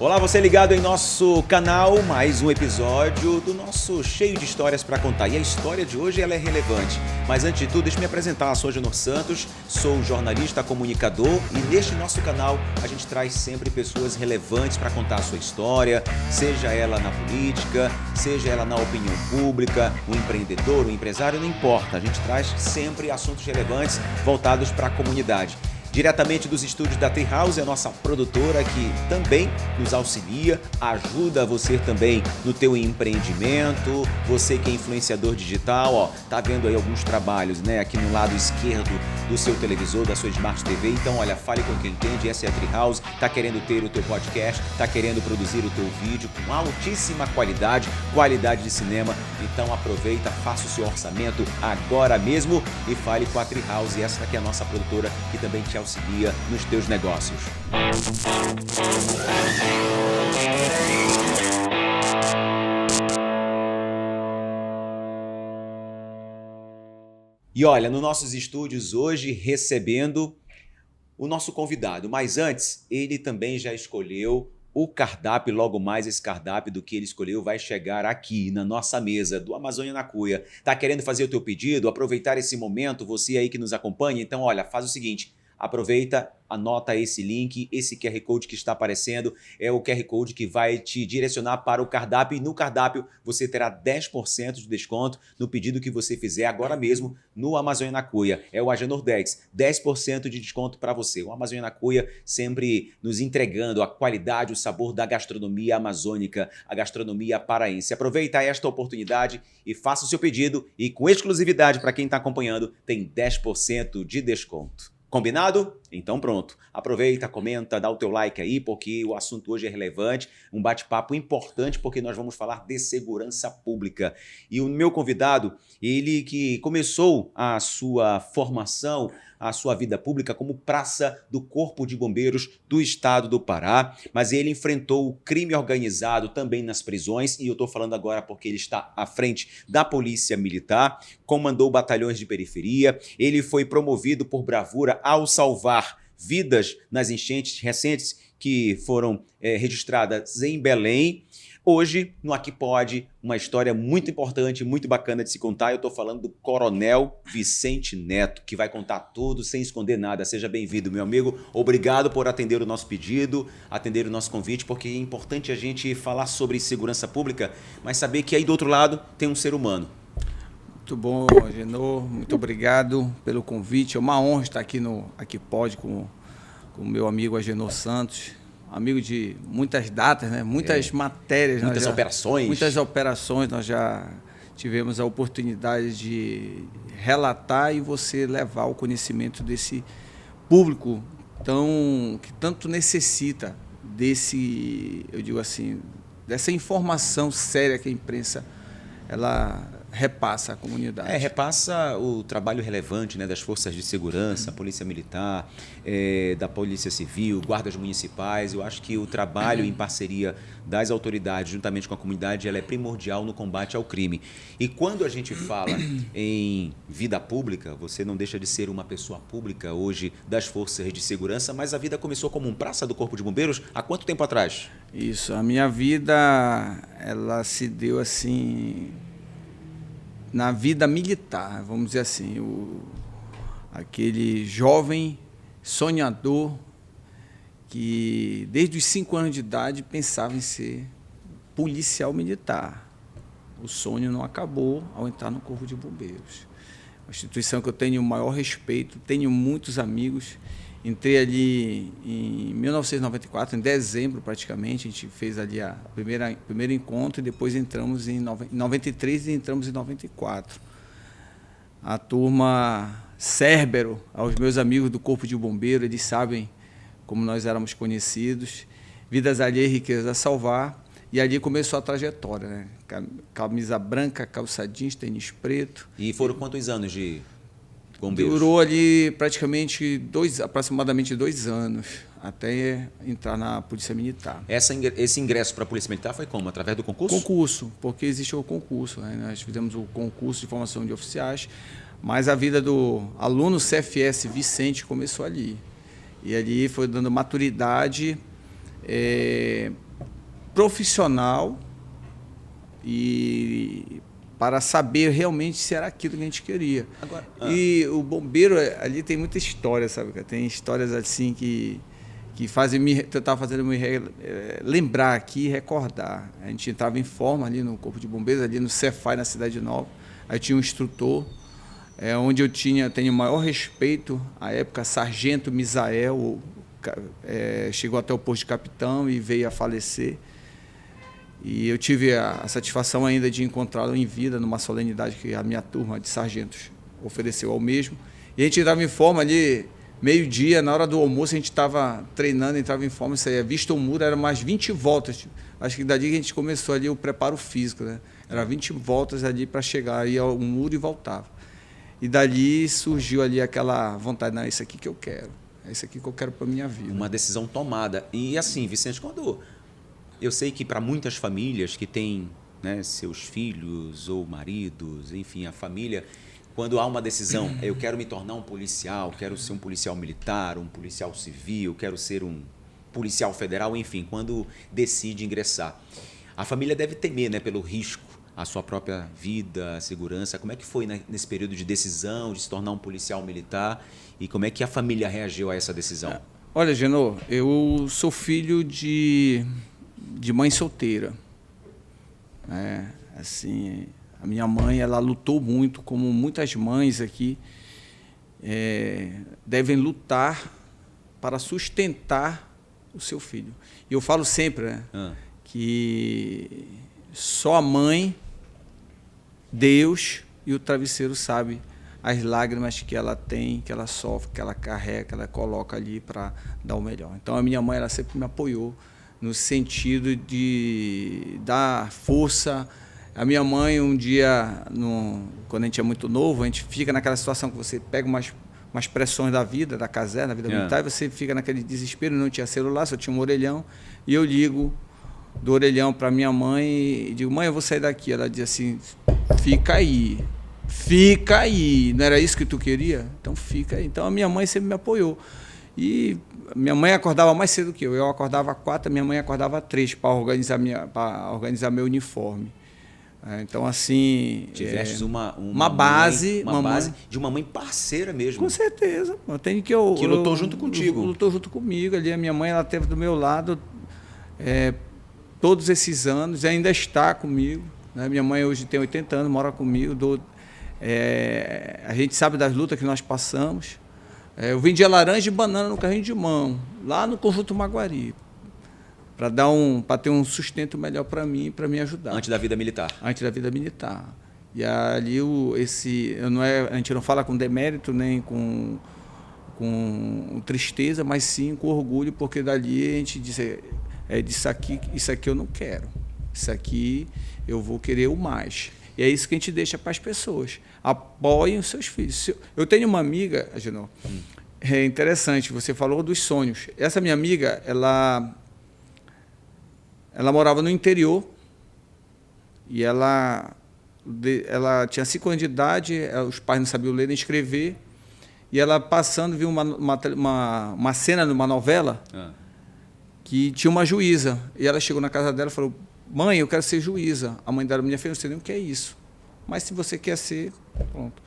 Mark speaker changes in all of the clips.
Speaker 1: Olá, você ligado em nosso canal, mais um episódio do nosso Cheio de Histórias para Contar. E a história de hoje ela é relevante, mas antes de tudo, deixa eu me apresentar. Sou Agenor Santos, sou jornalista, comunicador e neste nosso canal a gente traz sempre pessoas relevantes para contar a sua história, seja ela na política, seja ela na opinião pública, o empreendedor, o empresário, não importa. A gente traz sempre assuntos relevantes voltados para a comunidade. Diretamente dos estúdios da Treehouse, a nossa produtora que também nos auxilia, ajuda você também no teu empreendimento, você que é influenciador digital, tá vendo aí alguns trabalhos, né, aqui no lado esquerdo do seu televisor, da sua Smart TV. Então, olha, fale com quem entende, essa é a Treehouse, tá querendo ter o teu podcast, tá querendo produzir o teu vídeo com altíssima qualidade de cinema. Então, aproveita, faça o seu orçamento agora mesmo e fale com a Treehouse. Essa daqui é a nossa produtora que também te auxilia nos teus negócios. E olha, nos nossos estúdios hoje recebendo o nosso convidado, mas antes ele também já escolheu o cardápio. Logo mais esse cardápio do que ele escolheu vai chegar aqui na nossa mesa do Amazônia na Cuia. Tá querendo fazer o teu pedido, aproveitar esse momento, você aí que nos acompanha? Então olha, faz o seguinte, aproveita, anota esse link, esse QR Code que está aparecendo é o QR Code que vai te direcionar para o cardápio e no cardápio você terá 10% de desconto no pedido que você fizer agora mesmo no Amazônia na Cuia. É o Agenor 10% de desconto para você. O Amazônia na Cuia sempre nos entregando a qualidade, o sabor da gastronomia amazônica, a gastronomia paraense. Aproveita esta oportunidade e faça o seu pedido e com exclusividade para quem está acompanhando tem 10% de desconto. Combinado? Então pronto. Aproveita, comenta, dá o teu like aí, porque o assunto hoje é relevante, um bate-papo importante, porque nós vamos falar de segurança pública. E o meu convidado, ele que começou a sua formação, a sua vida pública como praça do Corpo de Bombeiros do Estado do Pará, mas ele enfrentou o crime organizado também nas prisões, e eu estou falando agora porque ele está à frente da Polícia Militar, comandou batalhões de periferia, ele foi promovido por bravura ao salvar vidas nas enchentes recentes que foram registradas em Belém. Hoje, no Aqui Pode, uma história muito importante, muito bacana de se contar. Eu estou falando do Coronel Vicente Neto, que vai contar tudo sem esconder nada. Seja bem-vindo, meu amigo. Obrigado por atender o nosso pedido, atender o nosso convite, porque é importante a gente falar sobre segurança pública, mas saber que aí do outro lado tem um ser humano.
Speaker 2: Muito bom, Agenor. Muito obrigado pelo convite. É uma honra estar aqui no Aqui Pode com o meu amigo Agenor Santos. Amigo de muitas datas, né? Muitas matérias.
Speaker 1: Muitas operações.
Speaker 2: Muitas operações. Nós já tivemos a oportunidade de relatar e você levar o conhecimento desse público que tanto necessita eu digo assim, dessa informação séria que a imprensa ela repassa à comunidade.
Speaker 1: Repassa o trabalho relevante, né, das forças de segurança, Polícia Militar, da Polícia Civil, guardas municipais. Eu acho que o trabalho em parceria das autoridades, juntamente com a comunidade, ela é primordial no combate ao crime. E quando a gente fala em vida pública, você não deixa de ser uma pessoa pública hoje das forças de segurança, mas a vida começou como um praça do Corpo de Bombeiros há quanto tempo atrás?
Speaker 2: Isso, a minha vida, ela se deu assim na vida militar, vamos dizer assim, aquele jovem sonhador que desde os 5 anos de idade pensava em ser policial militar. O sonho não acabou ao entrar no Corpo de Bombeiros. Uma instituição que eu tenho o maior respeito, tenho muitos amigos. Entrei ali em 1994, em dezembro praticamente, a gente fez ali o primeiro encontro e depois entramos em 93 e entramos em 94. A turma Cérbero, aos meus amigos do Corpo de Bombeiro, eles sabem como nós éramos conhecidos. Vidas alheias, riquezas a salvar. E ali começou a trajetória, né? Camisa branca, calça jeans, tênis preto.
Speaker 1: E foram quantos anos de bombeiros?
Speaker 2: Durou ali praticamente aproximadamente 2 anos, até entrar na Polícia Militar.
Speaker 1: Esse ingresso para a Polícia Militar foi como? Através do concurso?
Speaker 2: Concurso, porque existe o concurso, né? Nós fizemos o concurso de formação de oficiais, mas a vida do aluno CFS Vicente começou ali. E ali foi dando maturidade profissional e para saber realmente se era aquilo que a gente queria. Agora, e o bombeiro, ali tem muita história, sabe? Tem histórias assim que fazem tentar fazer me lembrar aqui e recordar. A gente entrava em forma ali no Corpo de Bombeiros, ali no Cefai, na Cidade Nova. Aí tinha um instrutor, onde eu tenho o maior respeito, à época, Sargento Misael, chegou até o posto de capitão e veio a falecer. E eu tive a satisfação ainda de encontrá-lo em vida numa solenidade que a minha turma de sargentos ofereceu ao mesmo. E a gente entrava em forma ali, meio-dia, na hora do almoço, a gente estava treinando, entrava em forma, isso aí, vista o muro, era mais 20 voltas. Acho que dali que a gente começou ali o preparo físico, né? Era 20 voltas ali para chegar aí ao muro e voltava. E dali surgiu ali aquela vontade, não, é isso aqui que eu quero. É isso aqui que eu quero para a minha vida.
Speaker 1: Uma decisão tomada. E assim, Vicente, quando... Eu sei que para muitas famílias que têm, né, seus filhos ou maridos, enfim, a família, quando há uma decisão, eu quero me tornar um policial, quero ser um policial militar, um policial civil, quero ser um policial federal, enfim, quando decide ingressar. A família deve temer, né, pelo risco, a sua própria vida, a segurança. Como é que foi nesse período de decisão, de se tornar um policial militar, e como é que a família reagiu a essa decisão?
Speaker 2: Olha, Genô, eu sou filho de mãe solteira. Assim, a minha mãe, ela lutou muito, como muitas mães aqui devem lutar para sustentar o seu filho. E eu falo sempre, né, que só a mãe, Deus e o travesseiro sabe as lágrimas que ela tem, que ela sofre, que ela carrega, que ela coloca ali para dar o melhor. Então a minha mãe, ela sempre me apoiou no sentido de dar força. A minha mãe, um dia, quando a gente é muito novo, a gente fica naquela situação que você pega umas pressões da vida, da caserna, da vida militar, e você fica naquele desespero, não tinha celular, só tinha um orelhão, e eu ligo do orelhão para minha mãe e digo, mãe, eu vou sair daqui. Ela diz assim, fica aí, não era isso que tu queria? Então fica aí. Então a minha mãe sempre me apoiou. E minha mãe acordava mais cedo que eu acordava 4, minha mãe acordava 3 para organizar meu uniforme. Então, assim...
Speaker 1: Tiveste uma
Speaker 2: base
Speaker 1: de uma mãe parceira mesmo.
Speaker 2: Com certeza. Que
Speaker 1: lutou junto contigo.
Speaker 2: Lutou junto comigo. Ali, a minha mãe, ela esteve do meu lado todos esses anos e ainda está comigo. Né? Minha mãe hoje tem 80 anos, mora comigo. A gente sabe das lutas que nós passamos. Eu vendia laranja e banana no carrinho de mão, lá no Conjunto Maguari, para ter um sustento melhor para mim e para me ajudar.
Speaker 1: Antes da vida militar?
Speaker 2: Antes da vida militar. E ali a gente não fala com demérito nem com tristeza, mas sim com orgulho, porque dali a gente diz, isso aqui eu não quero, isso aqui eu vou querer o mais. E é isso que a gente deixa para as pessoas. Apoiem os seus filhos. Eu tenho uma amiga, Agenor, é interessante, você falou dos sonhos. Essa minha amiga, ela morava no interior e ela tinha 5 anos de idade, os pais não sabiam ler nem escrever, e ela passando viu uma cena numa novela que tinha uma juíza. E ela chegou na casa dela e falou, mãe, eu quero ser juíza. A mãe dela, minha filha, não sei nem o que é isso. Mas se você quer ser, pronto.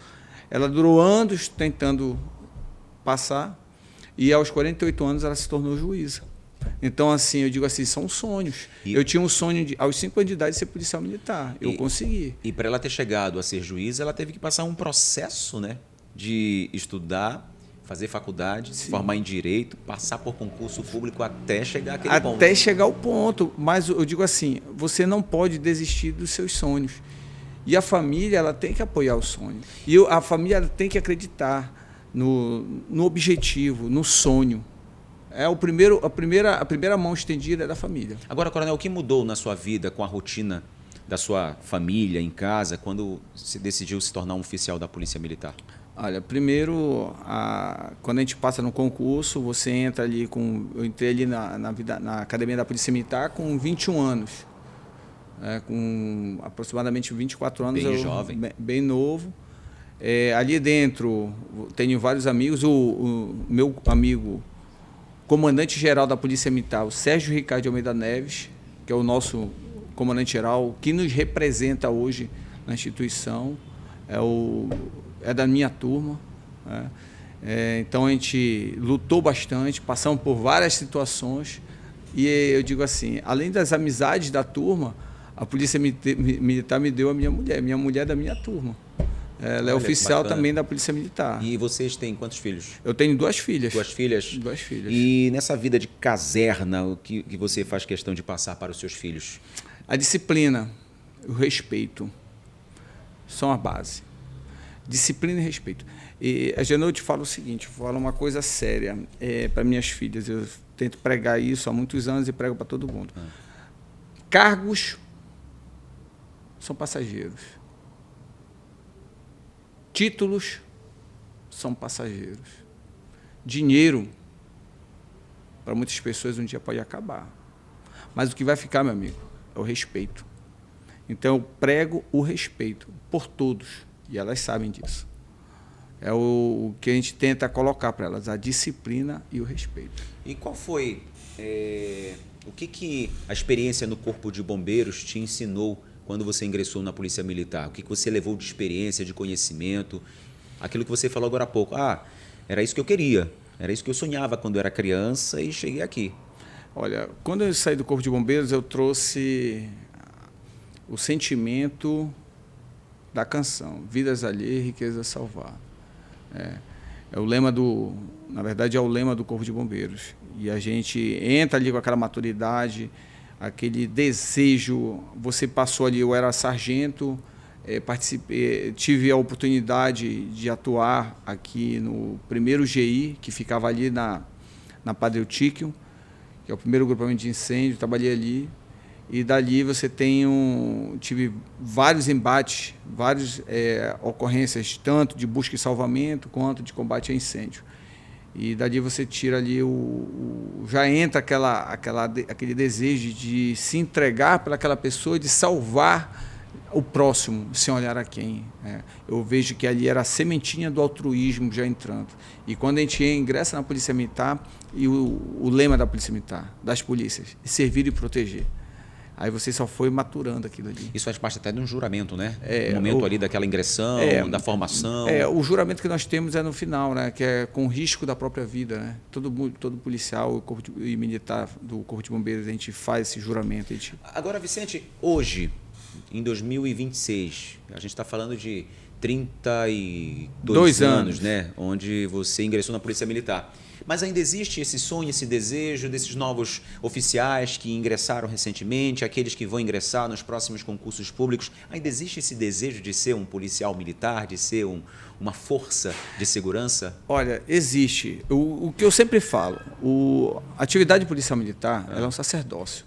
Speaker 2: Ela durou anos tentando passar e aos 48 anos ela se tornou juíza. Então, assim, eu digo assim, são sonhos. Eu tinha um sonho, aos 5 anos de idade, de ser policial militar. Eu consegui.
Speaker 1: E para ela ter chegado a ser juíza, ela teve que passar um processo, né, de estudar, fazer faculdade, se formar em direito, passar por concurso público até chegar àquele ponto.
Speaker 2: Até chegar ao ponto. Mas eu digo assim, você não pode desistir dos seus sonhos. E a família, ela tem que apoiar o sonho. E a família tem que acreditar no objetivo, no sonho. A primeira mão estendida é da família.
Speaker 1: Agora, Coronel, o que mudou na sua vida com a rotina da sua família em casa quando se decidiu se tornar um oficial da Polícia Militar?
Speaker 2: Olha, primeiro, quando a gente passa no concurso, você entra ali eu entrei ali na Academia da Polícia Militar com 21 anos. Com aproximadamente 24 anos.
Speaker 1: Bem jovem.
Speaker 2: Bem novo. Ali dentro, tenho vários amigos. O meu amigo, comandante-geral da Polícia Militar, o Sérgio Ricardo de Almeida Neves, que é o nosso comandante-geral, que nos representa hoje na instituição, é da minha turma, né? Então a gente lutou bastante, passamos por várias situações e eu digo assim, além das amizades da turma, a Polícia Militar me deu a minha mulher é da minha turma. Ela é oficial também da Polícia Militar.
Speaker 1: E vocês têm quantos filhos?
Speaker 2: Eu tenho 2 filhas.
Speaker 1: 2 filhas?
Speaker 2: 2 filhas.
Speaker 1: E nessa vida de caserna, o que você faz questão de passar para os seus filhos?
Speaker 2: A disciplina, o respeito são a base. Disciplina e respeito. E, Agenor, eu te falo o seguinte, eu falo uma coisa séria para minhas filhas. Eu tento pregar isso há muitos anos e prego para todo mundo. Cargos são passageiros. Títulos são passageiros. Dinheiro, para muitas pessoas, um dia pode acabar. Mas o que vai ficar, meu amigo, é o respeito. Então, eu prego o respeito por todos, e elas sabem disso. É o que a gente tenta colocar para elas, a disciplina e o respeito.
Speaker 1: E qual foi, o que a experiência no Corpo de Bombeiros te ensinou quando você ingressou na Polícia Militar? O que você levou de experiência, de conhecimento? Aquilo que você falou agora há pouco. Era isso que eu queria, era isso que eu sonhava quando eu era criança e cheguei aqui.
Speaker 2: Olha, quando eu saí do Corpo de Bombeiros, eu trouxe o sentimento da canção, Vidas Alheias, Riqueza a Salvar. É o lema na verdade, é o lema do Corpo de Bombeiros. E a gente entra ali com aquela maturidade, aquele desejo. Você passou ali, eu era sargento, tive a oportunidade de atuar aqui no primeiro GI, que ficava ali na Padre Eutíquio, que é o primeiro grupamento de incêndio, trabalhei ali. E dali você tive vários embates, várias ocorrências, tanto de busca e salvamento, quanto de combate a incêndio. E dali você tira ali, já entra aquele desejo de se entregar para aquela pessoa, de salvar o próximo, sem olhar a quem. Eu vejo que ali era a sementinha do altruísmo já entrando. E quando a gente ingressa na Polícia Militar, e o lema da Polícia Militar, das polícias, é servir e proteger. Aí você só foi maturando aquilo ali.
Speaker 1: Isso faz parte até de um juramento, né? O momento ali daquela ingressão, da formação.
Speaker 2: O juramento que nós temos é no final, né? Que é com risco da própria vida, né? Todo policial e militar do Corpo de Bombeiros, a gente faz esse juramento.
Speaker 1: Agora, Vicente, hoje, em 2026, a gente está falando de 32 anos, né? Onde você ingressou na Polícia Militar. Mas ainda existe esse sonho, esse desejo desses novos oficiais que ingressaram recentemente, aqueles que vão ingressar nos próximos concursos públicos. Ainda existe esse desejo de ser um policial militar, de ser uma força de segurança?
Speaker 2: Olha, existe. O que eu sempre falo, a atividade policial militar ela é um sacerdócio.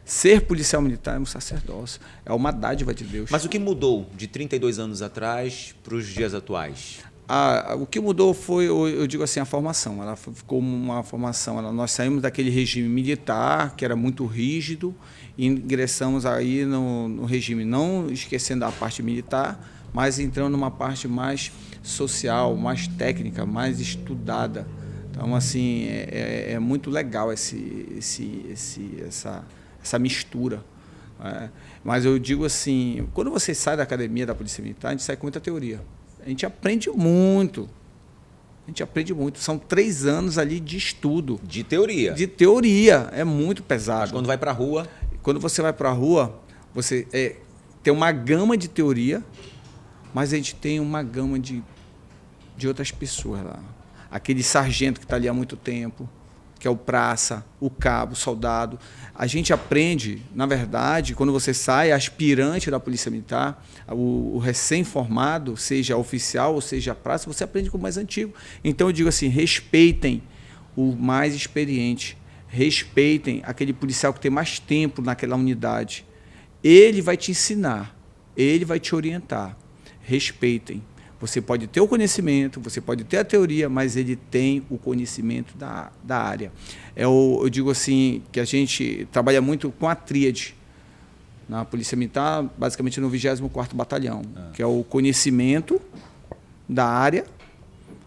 Speaker 2: Ser policial militar é um sacerdócio, é uma dádiva de Deus.
Speaker 1: Mas o que mudou de 32 anos atrás para os dias atuais?
Speaker 2: O que mudou foi, eu digo assim, a formação. Ela ficou uma formação. Nós saímos daquele regime militar, que era muito rígido, e ingressamos aí no regime, não esquecendo a parte militar, mas entrando numa parte mais social, mais técnica, mais estudada. Então, assim, é muito legal essa mistura. Mas eu digo assim, quando você sai da academia da Polícia Militar, a gente sai com muita teoria. A gente aprende muito. São 3 anos ali de estudo.
Speaker 1: De teoria.
Speaker 2: De teoria. É muito pesado.
Speaker 1: Mas quando vai para a rua?
Speaker 2: Quando você vai para a rua, você tem uma gama de teoria, mas a gente tem uma gama de outras pessoas lá. Aquele sargento que está ali há muito tempo, que é o praça, o cabo, o soldado. A gente aprende, na verdade, quando você sai, aspirante da Polícia Militar, o recém-formado, seja oficial ou seja praça, você aprende com o mais antigo. Então, eu digo assim, respeitem o mais experiente, respeitem aquele policial que tem mais tempo naquela unidade. Ele vai te ensinar, ele vai te orientar. Respeitem. Você pode ter o conhecimento, você pode ter a teoria, mas ele tem o conhecimento da área. Eu digo assim, que a gente trabalha muito com a tríade na Polícia Militar, basicamente no 24º Batalhão, que é o conhecimento da área,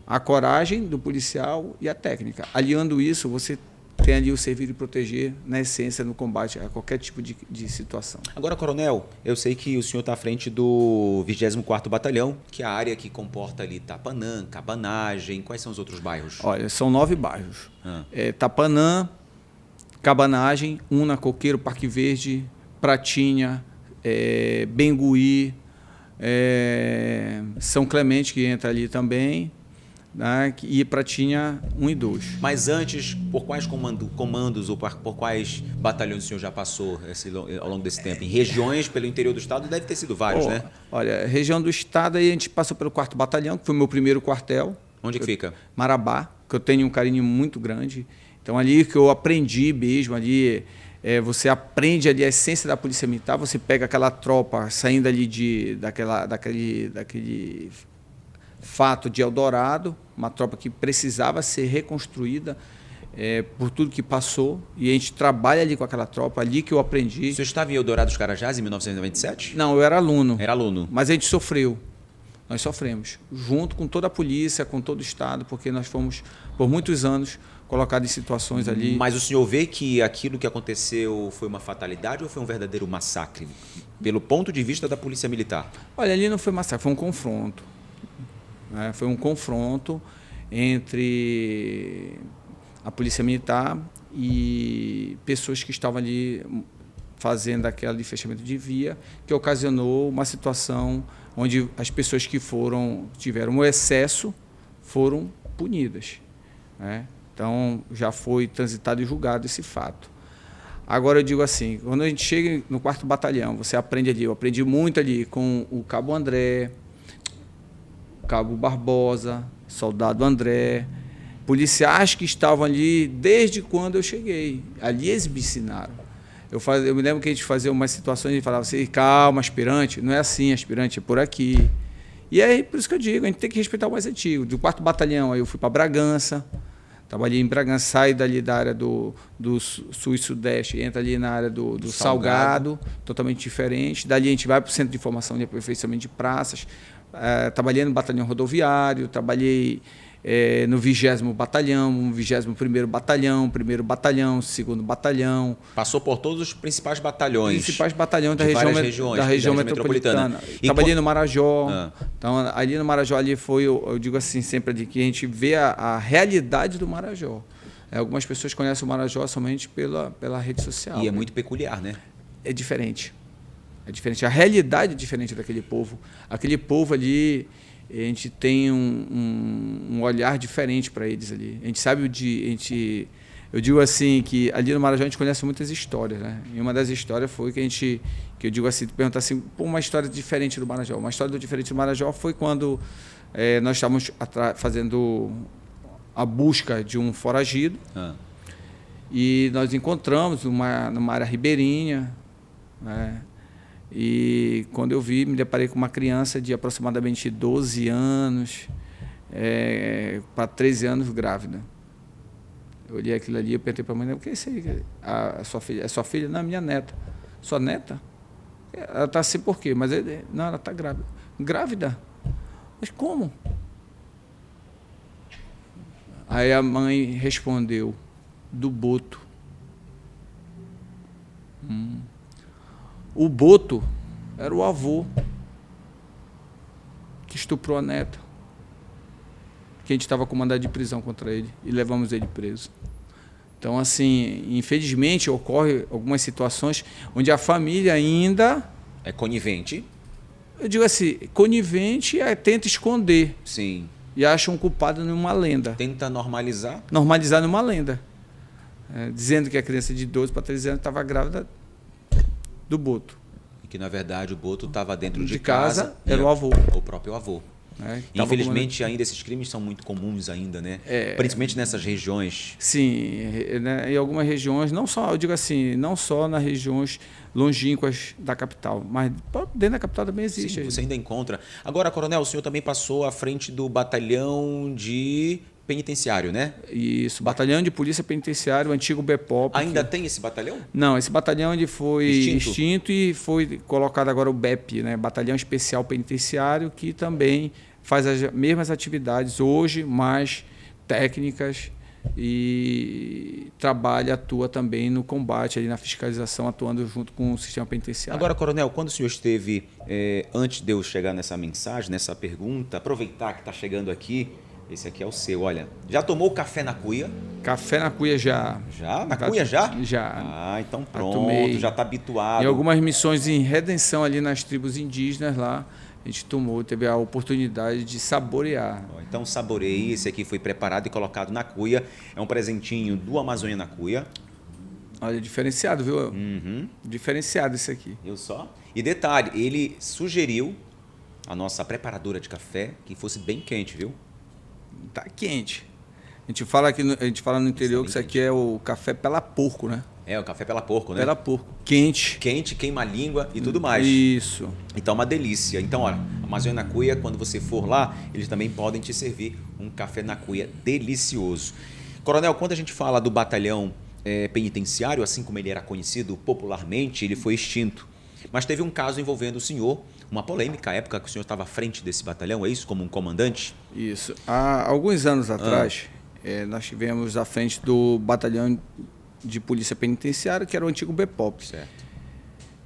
Speaker 2: a coragem do policial e a técnica. Aliando isso, você tem ali o servir e proteger, na essência, no combate a qualquer tipo de situação.
Speaker 1: Agora, coronel, eu sei que o senhor está à frente do 24º Batalhão, que é a área que comporta ali Tapanã, Cabanagem. Quais são os outros bairros?
Speaker 2: Olha, são 9 bairros. Tapanã, Cabanagem, Una, Coqueiro, Parque Verde, Pratinha, Bengui, São Clemente, que entra ali também, né, e Pratinha 1 e 2.
Speaker 1: Mas antes, por quais comandos ou por quais batalhões o senhor já passou ao longo desse tempo? Em regiões pelo interior do estado deve ter sido vários, né?
Speaker 2: Olha, região do estado, aí a gente passou pelo 4º Batalhão, que foi o meu primeiro quartel.
Speaker 1: Onde que fica?
Speaker 2: Marabá, que eu tenho um carinho muito grande. Então, ali que eu aprendi mesmo, ali você aprende ali a essência da Polícia Militar, você pega aquela tropa saindo ali daquele fato de Eldorado, uma tropa que precisava ser reconstruída por tudo que passou, e a gente trabalha ali com aquela tropa, ali que eu aprendi.
Speaker 1: O senhor estava em Eldorado dos Carajás em 1997?
Speaker 2: Não, eu era aluno.
Speaker 1: Era aluno.
Speaker 2: Mas a gente sofreu. Nós sofremos, junto com toda a polícia, com todo o Estado, porque nós fomos, por muitos anos, colocados em situações ali.
Speaker 1: Mas o senhor vê que aquilo que aconteceu foi uma fatalidade ou foi um verdadeiro massacre, pelo ponto de vista da Polícia Militar?
Speaker 2: Olha, ali não foi massacre, foi um confronto. Foi um confronto entre a Polícia Militar e pessoas que estavam ali fazendo aquele fechamento de via, que ocasionou uma situação onde as pessoas que tiveram o excesso foram punidas, né? Então, já foi transitado e julgado esse fato. Agora, eu digo assim, quando a gente chega no 4º Batalhão, você aprende ali, eu aprendi muito ali com o Cabo André, Cabo Barbosa, Soldado André, policiais que estavam ali desde quando eu cheguei. Ali eles me ensinaram. Eu me lembro que a gente fazia umas situações e falava assim, calma, aspirante, não é assim, aspirante, é por aqui. E aí, por isso que eu digo, a gente tem que respeitar o mais antigo. Do 4º Batalhão, aí eu fui para Bragança, trabalhei em Bragança, saio dali da área do sul e sudeste, entra ali na área do Salgado, totalmente diferente. Dali a gente vai para o Centro de Informação de Aperfeiçoamento de Praças. Trabalhei no Batalhão Rodoviário, trabalhei no 20º Batalhão, no 21º Batalhão, 1º Batalhão, 2º Batalhão.
Speaker 1: Passou por todos os principais batalhões.
Speaker 2: Principais batalhões da região metropolitana. Trabalhei no Marajó. Então, ali no Marajó, ali foi, eu digo assim, sempre ali, que a gente vê a realidade do Marajó. Algumas pessoas conhecem o Marajó somente pela rede social.
Speaker 1: E é muito peculiar, né?
Speaker 2: É diferente. É diferente. A realidade é diferente daquele povo. Aquele povo ali, a gente tem um olhar diferente para eles ali. A gente sabe eu digo assim que ali no Marajó a gente conhece muitas histórias, né? E uma das histórias foi que eu digo assim, perguntar assim, uma história diferente do Marajó. Uma história diferente do Marajó foi quando nós estávamos fazendo a busca de um foragido e nós encontramos numa área ribeirinha, né? E quando eu vi, me deparei com uma criança de aproximadamente 12 anos para 13 anos grávida. Eu olhei aquilo ali e perguntei para a mãe, o que é isso aí? A sua filha? É sua filha? Não, minha neta. Sua neta? Ela está assim por quê? Mas não, ela está grávida. Grávida? Mas como? Aí a mãe respondeu, do boto. O boto era o avô que estuprou a neta, que a gente estava com mandado de prisão contra ele e levamos ele preso. Então, assim, infelizmente, ocorre algumas situações onde a família ainda...
Speaker 1: É conivente?
Speaker 2: Eu digo assim, conivente tenta esconder.
Speaker 1: Sim.
Speaker 2: E acha um culpado numa lenda.
Speaker 1: Tenta normalizar?
Speaker 2: Normalizar numa lenda. Dizendo que a criança de 12 para 13 anos estava grávida do boto.
Speaker 1: E que, na verdade, o boto estava dentro de
Speaker 2: casa. Era o avô.
Speaker 1: O próprio avô. Infelizmente, ainda esses crimes são muito comuns ainda, né? Principalmente nessas regiões.
Speaker 2: Sim, né? Em algumas regiões, não só, eu digo assim, não só nas regiões longínquas da capital, mas dentro da capital também existe.
Speaker 1: Sim, você ainda encontra. Agora, coronel, o senhor também passou à frente do batalhão de penitenciário, né?
Speaker 2: Isso, batalhão de polícia penitenciário, o antigo BEPOP.
Speaker 1: Ainda tem esse batalhão?
Speaker 2: Não, esse batalhão ele foi extinto e foi colocado agora o BEP, né? Batalhão Especial Penitenciário, que também faz as mesmas atividades hoje, mais técnicas, e trabalha, atua também no combate, ali na fiscalização, atuando junto com o sistema penitenciário.
Speaker 1: Agora, coronel, quando o senhor esteve, antes de eu chegar nessa mensagem, nessa pergunta, aproveitar que está chegando aqui, esse aqui é o seu, olha, já tomou café na cuia?
Speaker 2: Café na cuia já.
Speaker 1: Já? Na cuia já?
Speaker 2: Já.
Speaker 1: Ah, então pronto,
Speaker 2: tomei.
Speaker 1: já está habituado.
Speaker 2: Em algumas missões em redenção ali nas tribos indígenas lá, a gente teve a oportunidade de saborear.
Speaker 1: Então saboreie, esse aqui foi preparado e colocado na cuia, é um presentinho do Amazônia na Cuia.
Speaker 2: Olha, diferenciado, viu?
Speaker 1: Uhum.
Speaker 2: Diferenciado esse aqui.
Speaker 1: Eu só. E detalhe, ele sugeriu a nossa preparadora de café que fosse bem quente, viu?
Speaker 2: Tá quente. A gente fala no interior que isso aqui é o café pela porco, né?
Speaker 1: É, o café pela porco, né?
Speaker 2: Pela porco. Quente.
Speaker 1: Quente, queima a língua e tudo mais.
Speaker 2: Isso.
Speaker 1: Então, uma delícia. Então, olha, Amazônia na Cuia, quando você for lá, eles também podem te servir um café na cuia delicioso. Coronel, quando a gente fala do batalhão penitenciário, assim como ele era conhecido popularmente, ele foi extinto. Mas teve um caso envolvendo o senhor, uma polêmica, a época que o senhor estava à frente desse batalhão, é isso? Como um comandante?
Speaker 2: Isso. Há alguns anos atrás, nós tivemos à frente do batalhão de polícia penitenciária, que era o antigo BPOP.
Speaker 1: Certo.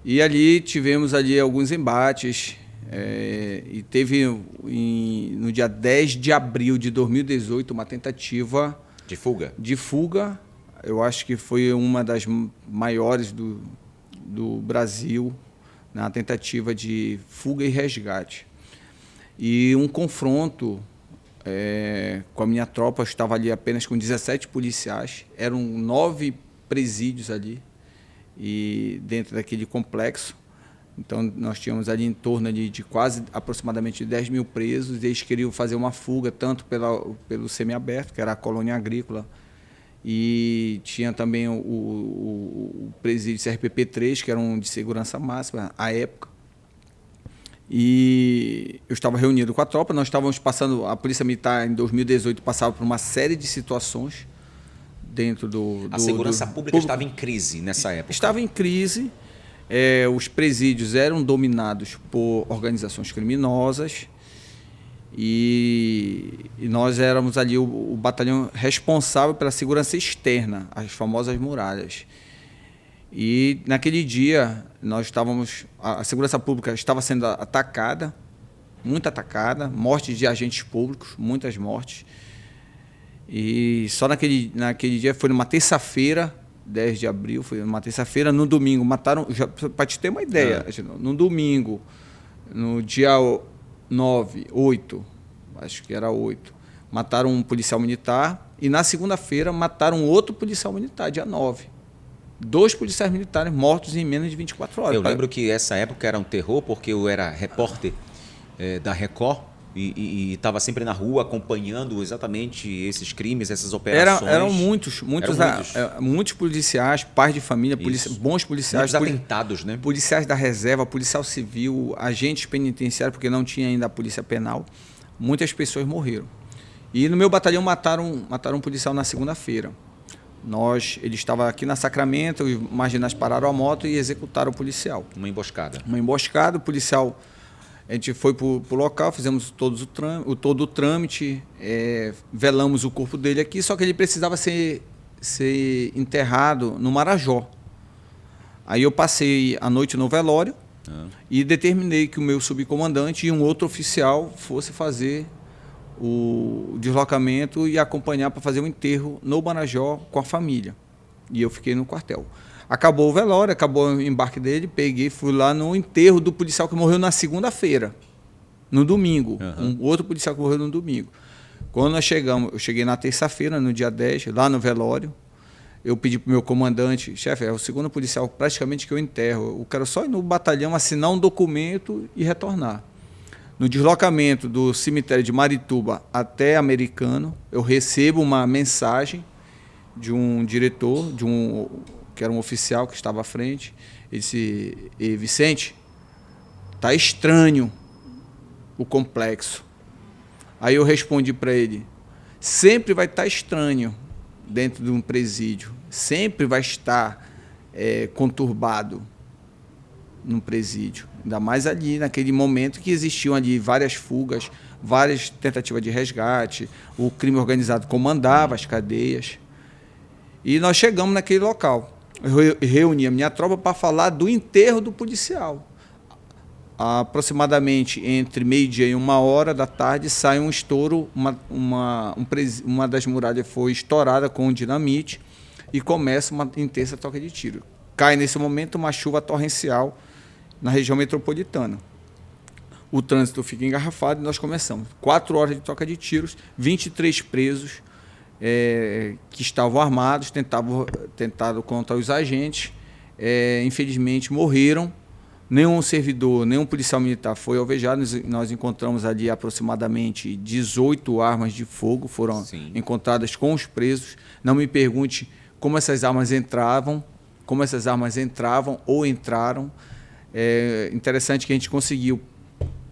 Speaker 2: E ali tivemos alguns embates, e teve no dia 10 de abril de 2018 uma tentativa
Speaker 1: de fuga.
Speaker 2: De fuga, eu acho que foi uma das maiores do Brasil, na tentativa de fuga e resgate. E um confronto com a minha tropa, eu estava ali apenas com 17 policiais, eram 9 presídios ali, e dentro daquele complexo. Então, nós tínhamos ali em torno de quase aproximadamente 10 mil presos, e eles queriam fazer uma fuga, tanto pelo semiaberto, que era a colônia agrícola, e tinha também o presídio CRPP-3, que era um de segurança máxima, à época. E eu estava reunido com a tropa, nós estávamos passando, a Polícia Militar em 2018 passava por uma série de situações dentro
Speaker 1: A segurança pública estava em crise nessa época.
Speaker 2: Estava em crise, os presídios eram dominados por organizações criminosas, e nós éramos ali o batalhão responsável pela segurança externa, as famosas muralhas. E naquele dia a segurança pública estava sendo atacada, muito atacada, mortes de agentes públicos, muitas mortes. E só naquele dia, foi numa terça-feira, 10 de abril, foi numa terça-feira, no domingo mataram, para te ter uma ideia, no domingo, no dia 9, 8, acho que era 8, mataram um policial militar, e na segunda-feira mataram outro policial militar, dia 9. 2 policiais militares mortos em menos de 24 horas.
Speaker 1: Eu lembro que essa época era um terror, porque eu era repórter da Record e estava sempre na rua acompanhando exatamente esses crimes, essas operações.
Speaker 2: Eram muitos policiais, pais de família, bons policiais.
Speaker 1: Muitos atentados, né?
Speaker 2: Policiais da reserva, policial civil, agentes penitenciários, porque não tinha ainda a polícia penal. Muitas pessoas morreram. E no meu batalhão mataram um policial na segunda-feira. Ele estava aqui na Sacramento, os marginais pararam a moto e executaram o policial.
Speaker 1: Uma emboscada.
Speaker 2: Uma emboscada, o policial, a gente foi para o local, fizemos todo o trâmite, velamos o corpo dele aqui, só que ele precisava ser enterrado no Marajó. Aí eu passei a noite no velório e determinei que o meu subcomandante e um outro oficial fosse fazer o deslocamento e acompanhar para fazer o enterro no Marajó com a família. E eu fiquei no quartel. Acabou o velório, acabou o embarque dele, fui lá no enterro do policial que morreu na segunda-feira, no domingo. Um outro policial que morreu no domingo. Quando nós chegamos, eu cheguei na terça-feira, no dia 10, lá no velório, eu pedi para o meu comandante, chefe, é o segundo policial praticamente que eu enterro, eu quero só ir no batalhão, assinar um documento e retornar. No deslocamento do cemitério de Marituba até Americano, eu recebo uma mensagem de um diretor, que era um oficial que estava à frente. Ele disse: Vicente, está estranho o complexo. Aí eu respondi para ele: sempre vai estar estranho dentro de um presídio, sempre vai estar conturbado. no presídio. Ainda mais ali, naquele momento que existiam ali várias fugas, várias tentativas de resgate, o crime organizado comandava as cadeias. E nós chegamos naquele local. Eu reuni a minha tropa para falar do enterro do policial. Aproximadamente entre meio-dia e 1h da tarde sai um estouro, uma das muralhas foi estourada com dinamite e começa uma intensa troca de tiro. Cai nesse momento uma chuva torrencial na região metropolitana. O trânsito fica engarrafado e nós começamos. 4 horas de troca de tiros, 23 presos que estavam armados, tentaram contra os agentes, infelizmente morreram. Nenhum servidor, nenhum policial militar foi alvejado. Nós encontramos ali aproximadamente 18 armas de fogo, foram encontradas com os presos. Não me pergunte como essas armas entravam ou entraram. É interessante que a gente conseguiu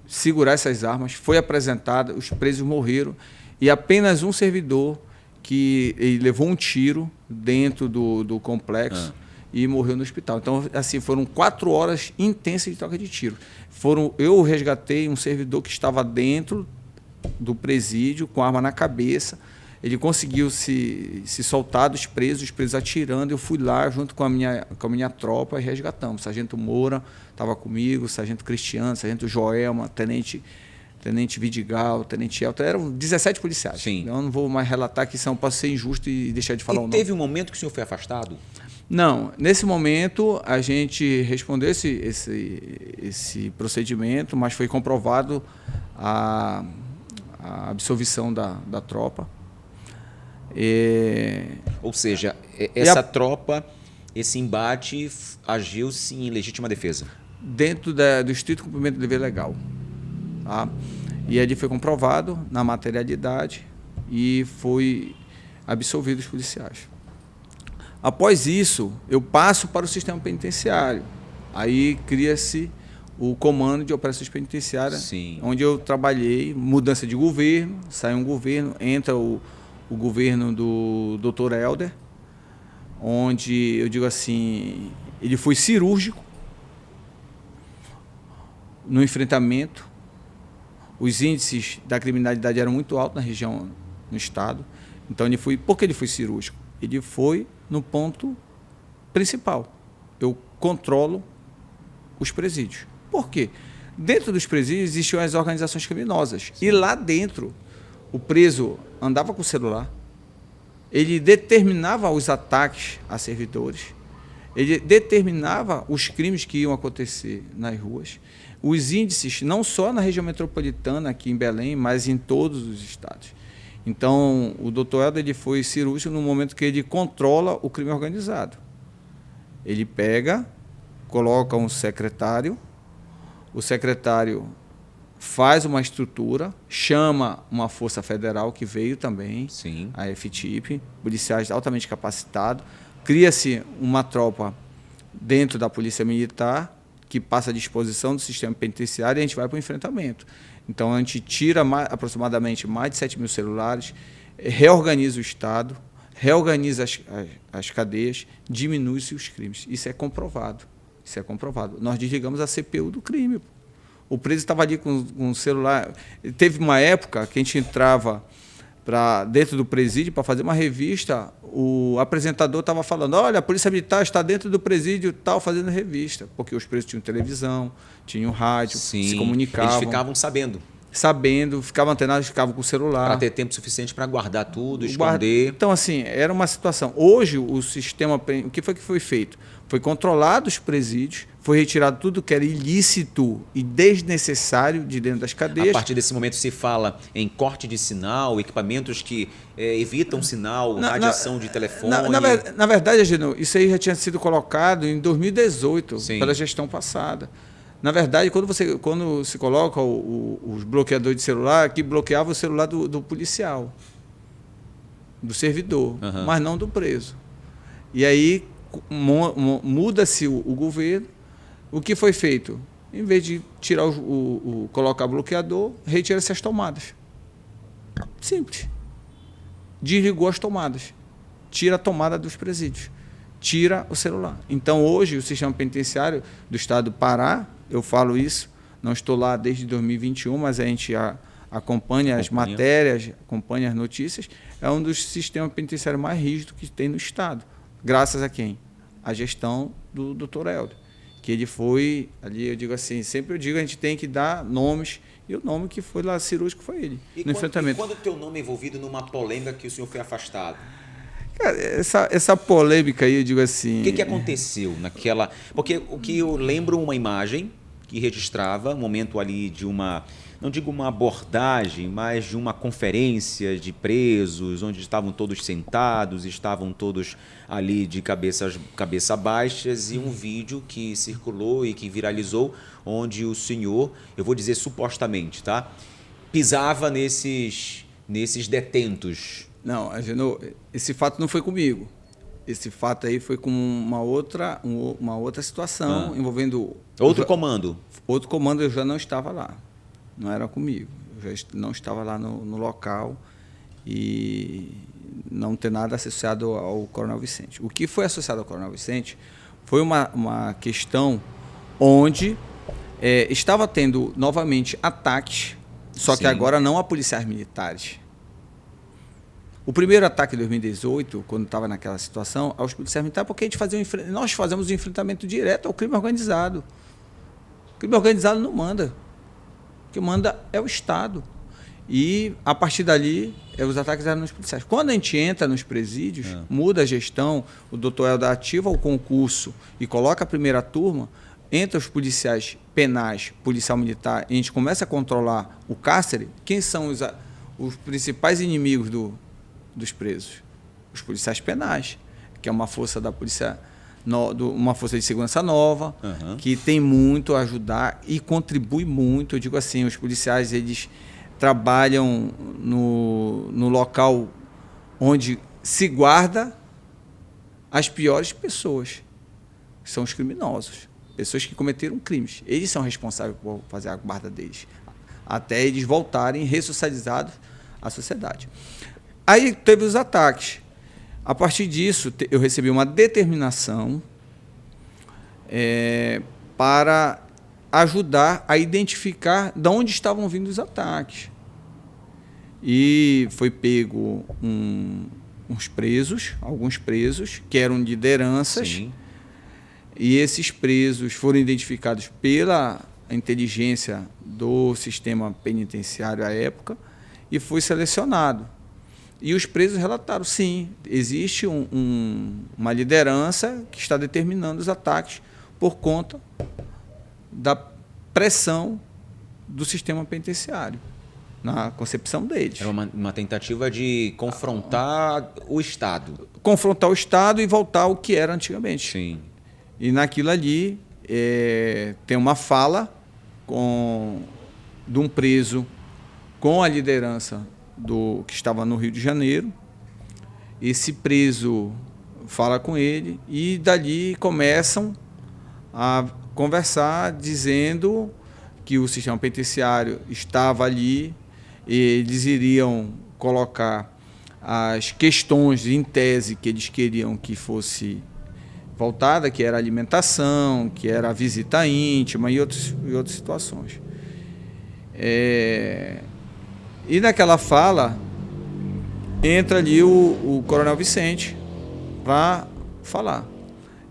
Speaker 2: segurar essas armas, foi apresentada, os presos morreram e apenas um servidor que ele levou um tiro dentro do complexo e morreu no hospital. Então, assim, foram 4 horas intensas de troca de tiro. Eu resgatei um servidor que estava dentro do presídio com arma na cabeça. Ele conseguiu se soltar dos presos, os presos atirando. Eu fui lá junto com a minha tropa e resgatamos. O sargento Moura estava comigo, o sargento Cristiano, o sargento Joelma, tenente Vidigal, tenente Elton. Eram 17 policiais.
Speaker 1: Sim.
Speaker 2: Eu não vou mais relatar que isso pode ser injusto e deixar de falar o nome.
Speaker 1: Teve um momento que o senhor foi afastado?
Speaker 2: Não. Nesse momento, a gente respondeu esse procedimento, mas foi comprovado a absolvição da tropa.
Speaker 1: Ou seja, essa tropa, esse embate agiu sim em legítima defesa?
Speaker 2: Dentro do estrito cumprimento do dever legal. Tá? E ali foi comprovado na materialidade e foi absolvido os policiais. Após isso, eu passo para o sistema penitenciário. Aí cria-se o Comando de Operações Penitenciárias, onde eu trabalhei, mudança de governo, sai um governo, entra o governo do Dr. Helder, onde eu digo assim, ele foi cirúrgico no enfrentamento. Os índices da criminalidade eram muito altos na região, no estado. Então, por que ele foi cirúrgico? Ele foi no ponto principal. Eu controlo os presídios. Por quê? Dentro dos presídios existiam as organizações criminosas. E lá dentro, o preso andava com o celular, ele determinava os ataques a servidores, ele determinava os crimes que iam acontecer nas ruas. Os índices, não só na região metropolitana, aqui em Belém, mas em todos os estados. Então, o doutor Helder ele foi cirúrgico no momento que ele controla o crime organizado. Ele pega, coloca um secretário, o secretário faz uma estrutura, chama uma força federal que veio também, a FTIP, policiais altamente capacitados, cria-se uma tropa dentro da Polícia Militar que passa à disposição do sistema penitenciário e a gente vai para o enfrentamento. Então, a gente tira aproximadamente mais de 7 mil celulares, reorganiza o Estado, reorganiza as cadeias, diminui-se os crimes. Isso é comprovado. Nós desligamos a CPU do crime. O preso estava ali com um celular. Teve uma época que a gente entrava dentro do presídio para fazer uma revista, o apresentador estava falando, olha, a Polícia Militar está dentro do presídio tal, fazendo revista, porque os presos tinham televisão, tinham rádio, se comunicavam.
Speaker 1: Eles ficavam sabendo,
Speaker 2: ficavam antenados, ficavam com o celular.
Speaker 1: Para ter tempo suficiente para guardar tudo, esconder.
Speaker 2: Então, assim, era uma situação. Hoje, o sistema, o que foi feito? Foi controlado os presídios, foi retirado tudo que era ilícito e desnecessário de dentro das cadeias.
Speaker 1: A partir desse momento se fala em corte de sinal, equipamentos que evitam sinal, radiação de telefone.
Speaker 2: Na verdade, Agenor, isso aí já tinha sido colocado em 2018, pela gestão passada. Na verdade, quando se coloca os bloqueadores de celular, que bloqueava o celular do policial, do servidor, mas não do preso. E aí muda-se o governo. O que foi feito? Em vez de tirar colocar bloqueador, retira-se as tomadas. Simples. Desligou as tomadas. Tira a tomada dos presídios. tira o celular. Então, hoje, o sistema penitenciário do estado do Pará, eu falo isso, não estou lá desde 2021, mas a gente acompanha as matérias, acompanha as notícias, é um dos sistemas penitenciários mais rígidos que tem no estado. Graças a quem? A gestão do Dr. Hélder, que ele foi, ali eu digo assim, sempre eu digo, a gente tem que dar nomes, e o nome que foi lá cirúrgico foi ele, no enfrentamento.
Speaker 1: E quando o teu nome é envolvido numa polêmica que o senhor foi afastado?
Speaker 2: Cara, essa polêmica aí, eu digo assim...
Speaker 1: O que aconteceu naquela... Porque o que eu lembro, uma imagem que registrava um momento ali de uma, não digo uma abordagem, mas de uma conferência de presos, onde estavam todos sentados, estavam todos ali de cabeça baixas, e um vídeo que circulou e que viralizou, onde o senhor, eu vou dizer supostamente, tá, pisava nesses detentos.
Speaker 2: Não, Agenor, esse fato não foi comigo. Esse fato aí foi com uma outra situação envolvendo...
Speaker 1: Outro comando?
Speaker 2: Outro comando, eu já não estava lá. Não era comigo. Eu já não estava lá no local e não tem nada associado ao Coronel Vicente. O que foi associado ao Coronel Vicente foi uma questão onde estava tendo novamente ataques, só que agora não a policiais militares. O primeiro ataque de 2018, quando estava naquela situação, aos policiais militares, porque nós fazemos um enfrentamento direto ao crime organizado. O crime organizado não manda. O que manda é o Estado. E, a partir dali, os ataques eram nos policiais. Quando a gente entra nos presídios, muda a gestão, o doutor Hélder ativa o concurso e coloca a primeira turma, entra os policiais penais, policial militar, e a gente começa a controlar o cárcere. Quem são os principais inimigos dos presos? Os policiais penais, que é uma força da polícia, uma força de segurança nova, que tem muito a ajudar e contribui muito. Eu digo assim, os policiais, eles trabalham no local onde se guarda as piores pessoas, que são os criminosos, pessoas que cometeram crimes. Eles são responsáveis por fazer a guarda deles, até eles voltarem ressocializados à sociedade. Aí teve os ataques. A partir disso, eu recebi uma determinação para ajudar a identificar de onde estavam vindo os ataques. E foi pego alguns presos, que eram lideranças. Sim. E esses presos foram identificados pela inteligência do sistema penitenciário à época e foi selecionado. E os presos relataram, sim, existe uma liderança que está determinando os ataques por conta da pressão do sistema penitenciário, na concepção deles.
Speaker 1: Era uma tentativa de confrontar o Estado.
Speaker 2: Confrontar o Estado e voltar ao que era antigamente.
Speaker 1: Sim.
Speaker 2: E naquilo ali tem uma fala de um preso com a liderança que estava no Rio de Janeiro. Esse preso fala com ele e dali começam a conversar, dizendo que o sistema penitenciário estava ali, eles iriam colocar as questões em tese que eles queriam que fosse voltada, que era a alimentação, que era a visita íntima e outras situações. E naquela fala entra ali o Coronel Vicente para falar.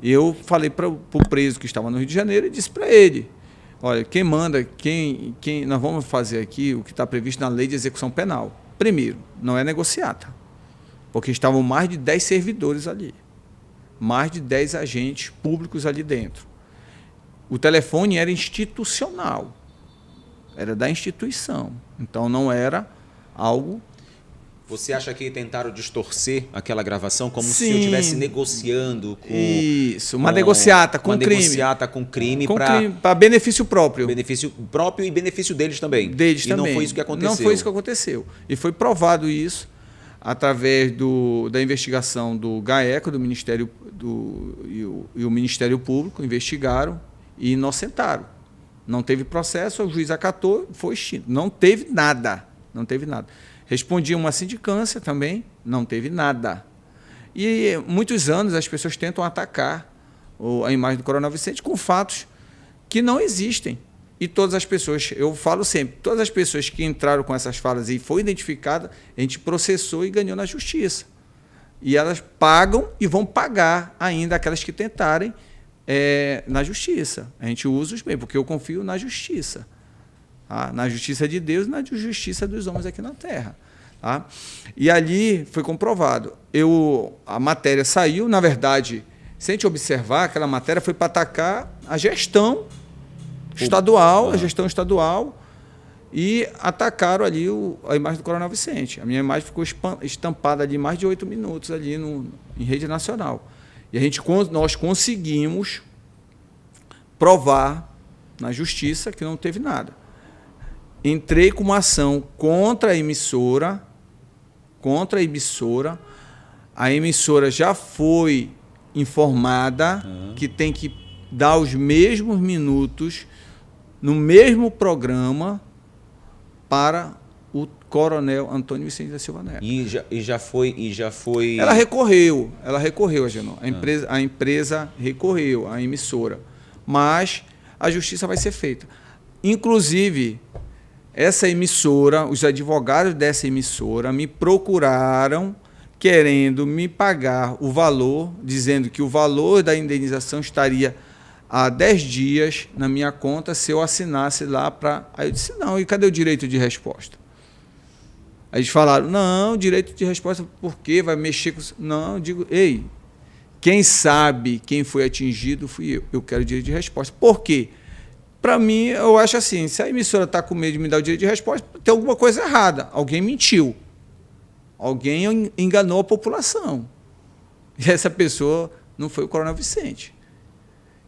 Speaker 2: Eu falei para o preso que estava no Rio de Janeiro e disse para ele: olha, quem manda, nós vamos fazer aqui o que está previsto na Lei de Execução Penal. Primeiro, não é negociata, porque estavam mais de 10 servidores ali, mais de 10 agentes públicos ali dentro. O telefone era institucional, era da instituição, então não era algo...
Speaker 1: Você acha que tentaram distorcer aquela gravação como se eu estivesse negociando com...
Speaker 2: Isso, uma negociata com crime. Uma
Speaker 1: negociata com crime
Speaker 2: para benefício próprio.
Speaker 1: Benefício próprio e benefício deles também.
Speaker 2: Deles também.
Speaker 1: E não foi isso que aconteceu.
Speaker 2: Não foi isso que aconteceu. E foi provado isso através da investigação do GAECO, do Ministério e o Ministério Público, investigaram e inocentaram. Não teve processo, o juiz acatou, foi extinto. Não teve nada. Não teve nada. Respondi uma sindicância também, não teve nada. E muitos anos as pessoas tentam atacar a imagem do Coronel Vicente com fatos que não existem. E todas as pessoas, eu falo sempre, todas as pessoas que entraram com essas falas e foi identificada, a gente processou e ganhou na justiça. E elas pagam e vão pagar ainda aquelas que tentarem na justiça. A gente usa os meios, porque eu confio na justiça. Tá? Na justiça de Deus e na justiça dos homens aqui na Terra. Tá? E ali foi comprovado. A matéria saiu, na verdade, se a gente observar, aquela matéria foi para atacar a gestão estadual, e atacaram ali a imagem do Coronel Vicente. A minha imagem ficou estampada ali mais de 8 minutos ali em rede nacional. E nós conseguimos provar na justiça que não teve nada. Entrei com uma ação contra a emissora. A emissora já foi informada que tem que dar os mesmos minutos no mesmo programa para o Coronel Antônio Vicente da Silva Neto.
Speaker 1: E já foi.
Speaker 2: Ela recorreu, Agenor. A empresa recorreu, a emissora. Mas a justiça vai ser feita. Inclusive, essa emissora, os advogados dessa emissora me procuraram querendo me pagar o valor, dizendo que o valor da indenização estaria há 10 dias na minha conta se eu assinasse lá para... Aí eu disse, não, e cadê o direito de resposta? Aí eles falaram, não, direito de resposta, por quê? Vai mexer com... Não, eu digo, ei, quem sabe quem foi atingido fui eu. Eu quero direito de resposta. Por quê? Para mim, eu acho assim, se a emissora está com medo de me dar o direito de resposta, tem alguma coisa errada. Alguém mentiu. Alguém enganou a população. E essa pessoa não foi o Coronel Vicente.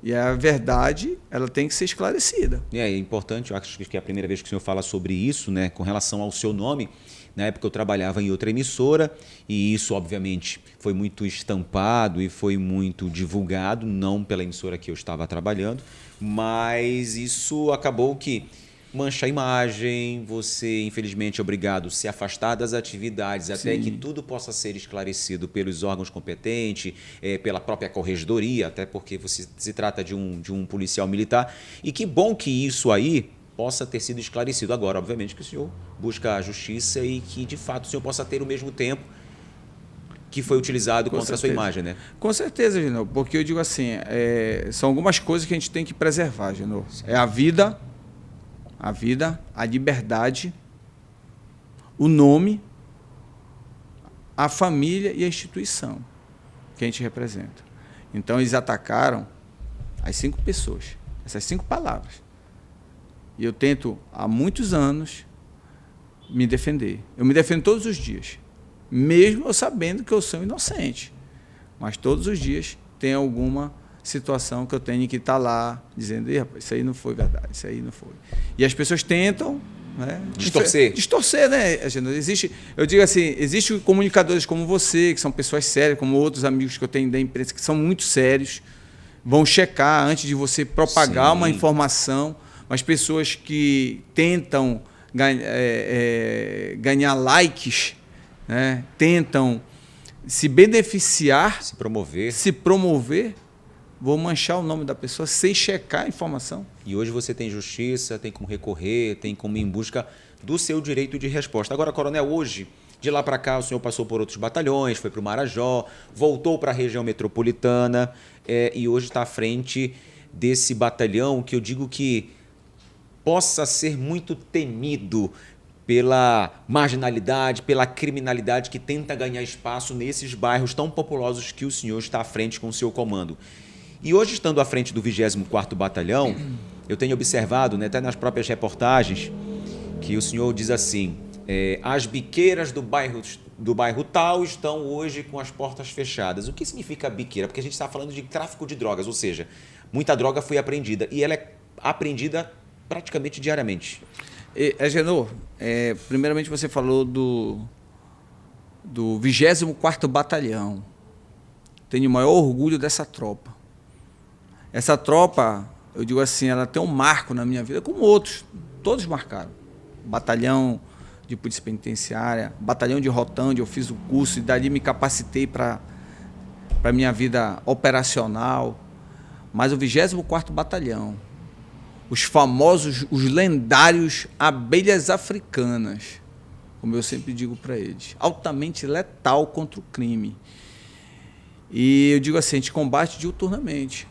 Speaker 2: E a verdade, ela tem que ser esclarecida.
Speaker 1: É importante, eu acho que é a primeira vez que o senhor fala sobre isso, né, com relação ao seu nome. Na época eu trabalhava em outra emissora e isso, obviamente, foi muito estampado e foi muito divulgado, não pela emissora que eu estava trabalhando, mas isso acabou que mancha a imagem, você, infelizmente, é obrigado a se afastar das atividades até que tudo possa ser esclarecido pelos órgãos competentes, pela própria corregedoria, até porque você se trata de um policial militar. E que bom que isso aí possa ter sido esclarecido. Agora, obviamente, que o senhor busca a justiça e que, de fato, o senhor possa ter o mesmo tempo que foi utilizado contra a sua imagem, né?
Speaker 2: Com certeza, Genô, porque eu digo assim, são algumas coisas que a gente tem que preservar, Genô. É a vida, a liberdade, o nome, a família e a instituição que a gente representa. Então, eles atacaram as 5 pessoas, essas 5 palavras. E eu tento, há muitos anos, me defender. Eu me defendo todos os dias, mesmo eu sabendo que eu sou inocente. Mas todos os dias tem alguma situação que eu tenho que estar lá dizendo, rapaz, isso aí não foi verdade, isso aí não foi. E as pessoas tentam, né, distorcer, né? Eu digo assim, existem comunicadores como você, que são pessoas sérias, como outros amigos que eu tenho da imprensa, que são muito sérios, vão checar antes de você propagar uma informação, mas pessoas que tentam ganhar likes, né, tentam se beneficiar,
Speaker 1: se
Speaker 2: promover, vou manchar o nome da pessoa sem checar a informação.
Speaker 1: E hoje você tem justiça, tem como recorrer, tem como ir em busca do seu direito de resposta. Agora, Coronel, hoje, de lá para cá, o senhor passou por outros batalhões, foi para o Marajó, voltou para a região metropolitana e hoje está à frente desse batalhão que eu digo que possa ser muito temido pela marginalidade, pela criminalidade que tenta ganhar espaço nesses bairros tão populosos que o senhor está à frente com o seu comando. E hoje, estando à frente do 24º Batalhão, eu tenho observado, né, até nas próprias reportagens, que o senhor diz assim, as biqueiras do bairro tal estão hoje com as portas fechadas. O que significa biqueira? Porque a gente está falando de tráfico de drogas, ou seja, muita droga foi apreendida e ela é apreendida praticamente diariamente.
Speaker 2: Agenor, primeiramente você falou do 24º Batalhão. Tenho o maior orgulho dessa tropa. Essa tropa, eu digo assim, ela tem um marco na minha vida, como outros, todos marcaram. Batalhão de Polícia Penitenciária, batalhão de Rotão, onde eu fiz o curso e dali me capacitei para para a minha vida operacional, mas o 24º Batalhão, os famosos, os lendários abelhas africanas, como eu sempre digo para eles, altamente letal contra o crime. E eu digo assim, a gente combate diuturnamente.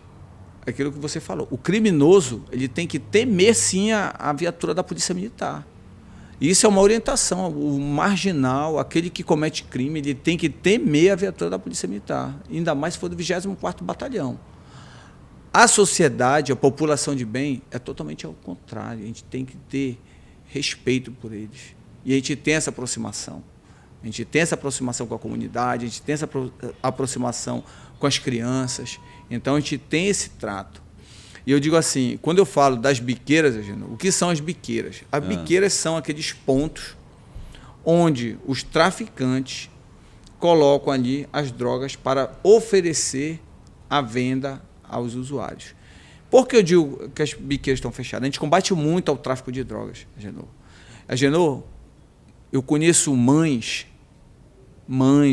Speaker 2: Aquilo que você falou. O criminoso, ele tem que temer, sim, a viatura da Polícia Militar. Isso é uma orientação. O marginal, aquele que comete crime, ele tem que temer a viatura da Polícia Militar. Ainda mais se for do 24º Batalhão. A sociedade, a população de bem, é totalmente ao contrário. A gente tem que ter respeito por eles. E a gente tem essa aproximação. A gente tem essa aproximação com a comunidade, a gente tem essa aproximação com as crianças. Então, a gente tem esse trato. E eu digo assim, quando eu falo das biqueiras, o que são as biqueiras? As biqueiras são aqueles pontos onde os traficantes colocam ali as drogas para oferecer à venda aos usuários. Por que eu digo que as biqueiras estão fechadas? A gente combate muito ao tráfico de drogas, Agenor. Eu conheço mães,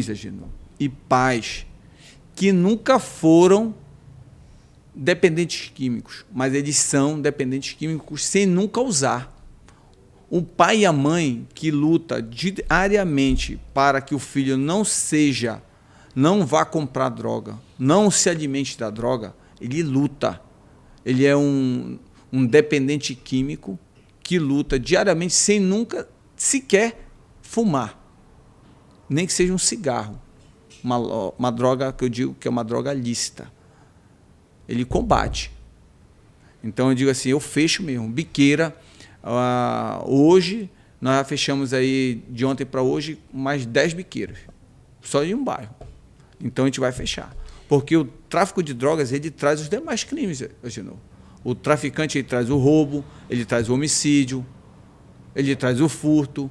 Speaker 2: Agenor, e pais que nunca foram dependentes químicos, mas eles são dependentes químicos sem nunca usar. O pai e a mãe que luta diariamente para que o filho não vá comprar droga, não se alimente da droga, ele luta. Ele é um dependente químico que luta diariamente sem nunca sequer fumar, nem que seja um cigarro, uma droga que eu digo que é uma droga lícita. Ele combate. Então eu digo assim, eu fecho mesmo. Biqueira, hoje, nós já fechamos aí, de ontem para hoje, mais 10 biqueiras, só em um bairro. Então a gente vai fechar. Porque o tráfico de drogas, ele traz os demais crimes, Agenor. O traficante, ele traz o roubo, ele traz o homicídio, ele traz o furto,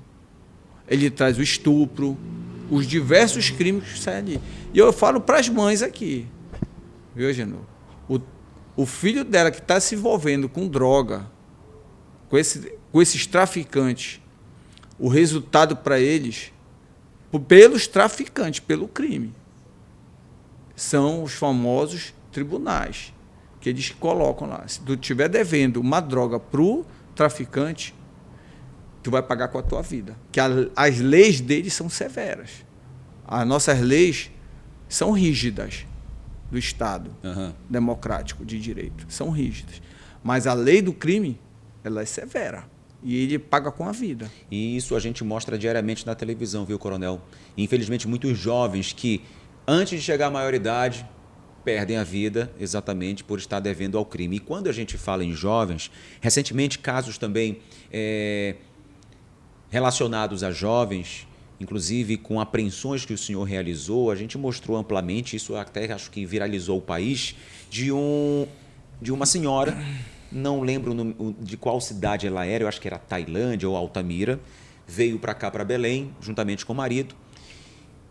Speaker 2: ele traz o estupro, os diversos crimes que saem ali. E eu falo para as mães aqui, viu, Agenor? O filho dela que está se envolvendo com droga, com esses traficantes, o resultado para eles, pelos traficantes, pelo crime, são os famosos tribunais, que eles colocam lá. Se tu estiver devendo uma droga para o traficante, tu vai pagar com a tua vida. Que as leis deles são severas. As nossas leis são rígidas do Estado democrático de direito. São rígidas. Mas a lei do crime, ela é severa. E ele paga com a vida.
Speaker 1: E isso a gente mostra diariamente na televisão, viu, coronel? Infelizmente, muitos jovens que, antes de chegar à maioridade, perdem a vida exatamente por estar devendo ao crime. E quando a gente fala em jovens, recentemente casos também relacionados a jovens, inclusive com apreensões que o senhor realizou, a gente mostrou amplamente, isso até acho que viralizou o país, de uma senhora, não lembro de qual cidade ela era, eu acho que era Tailândia ou Altamira, veio para cá, para Belém, juntamente com o marido,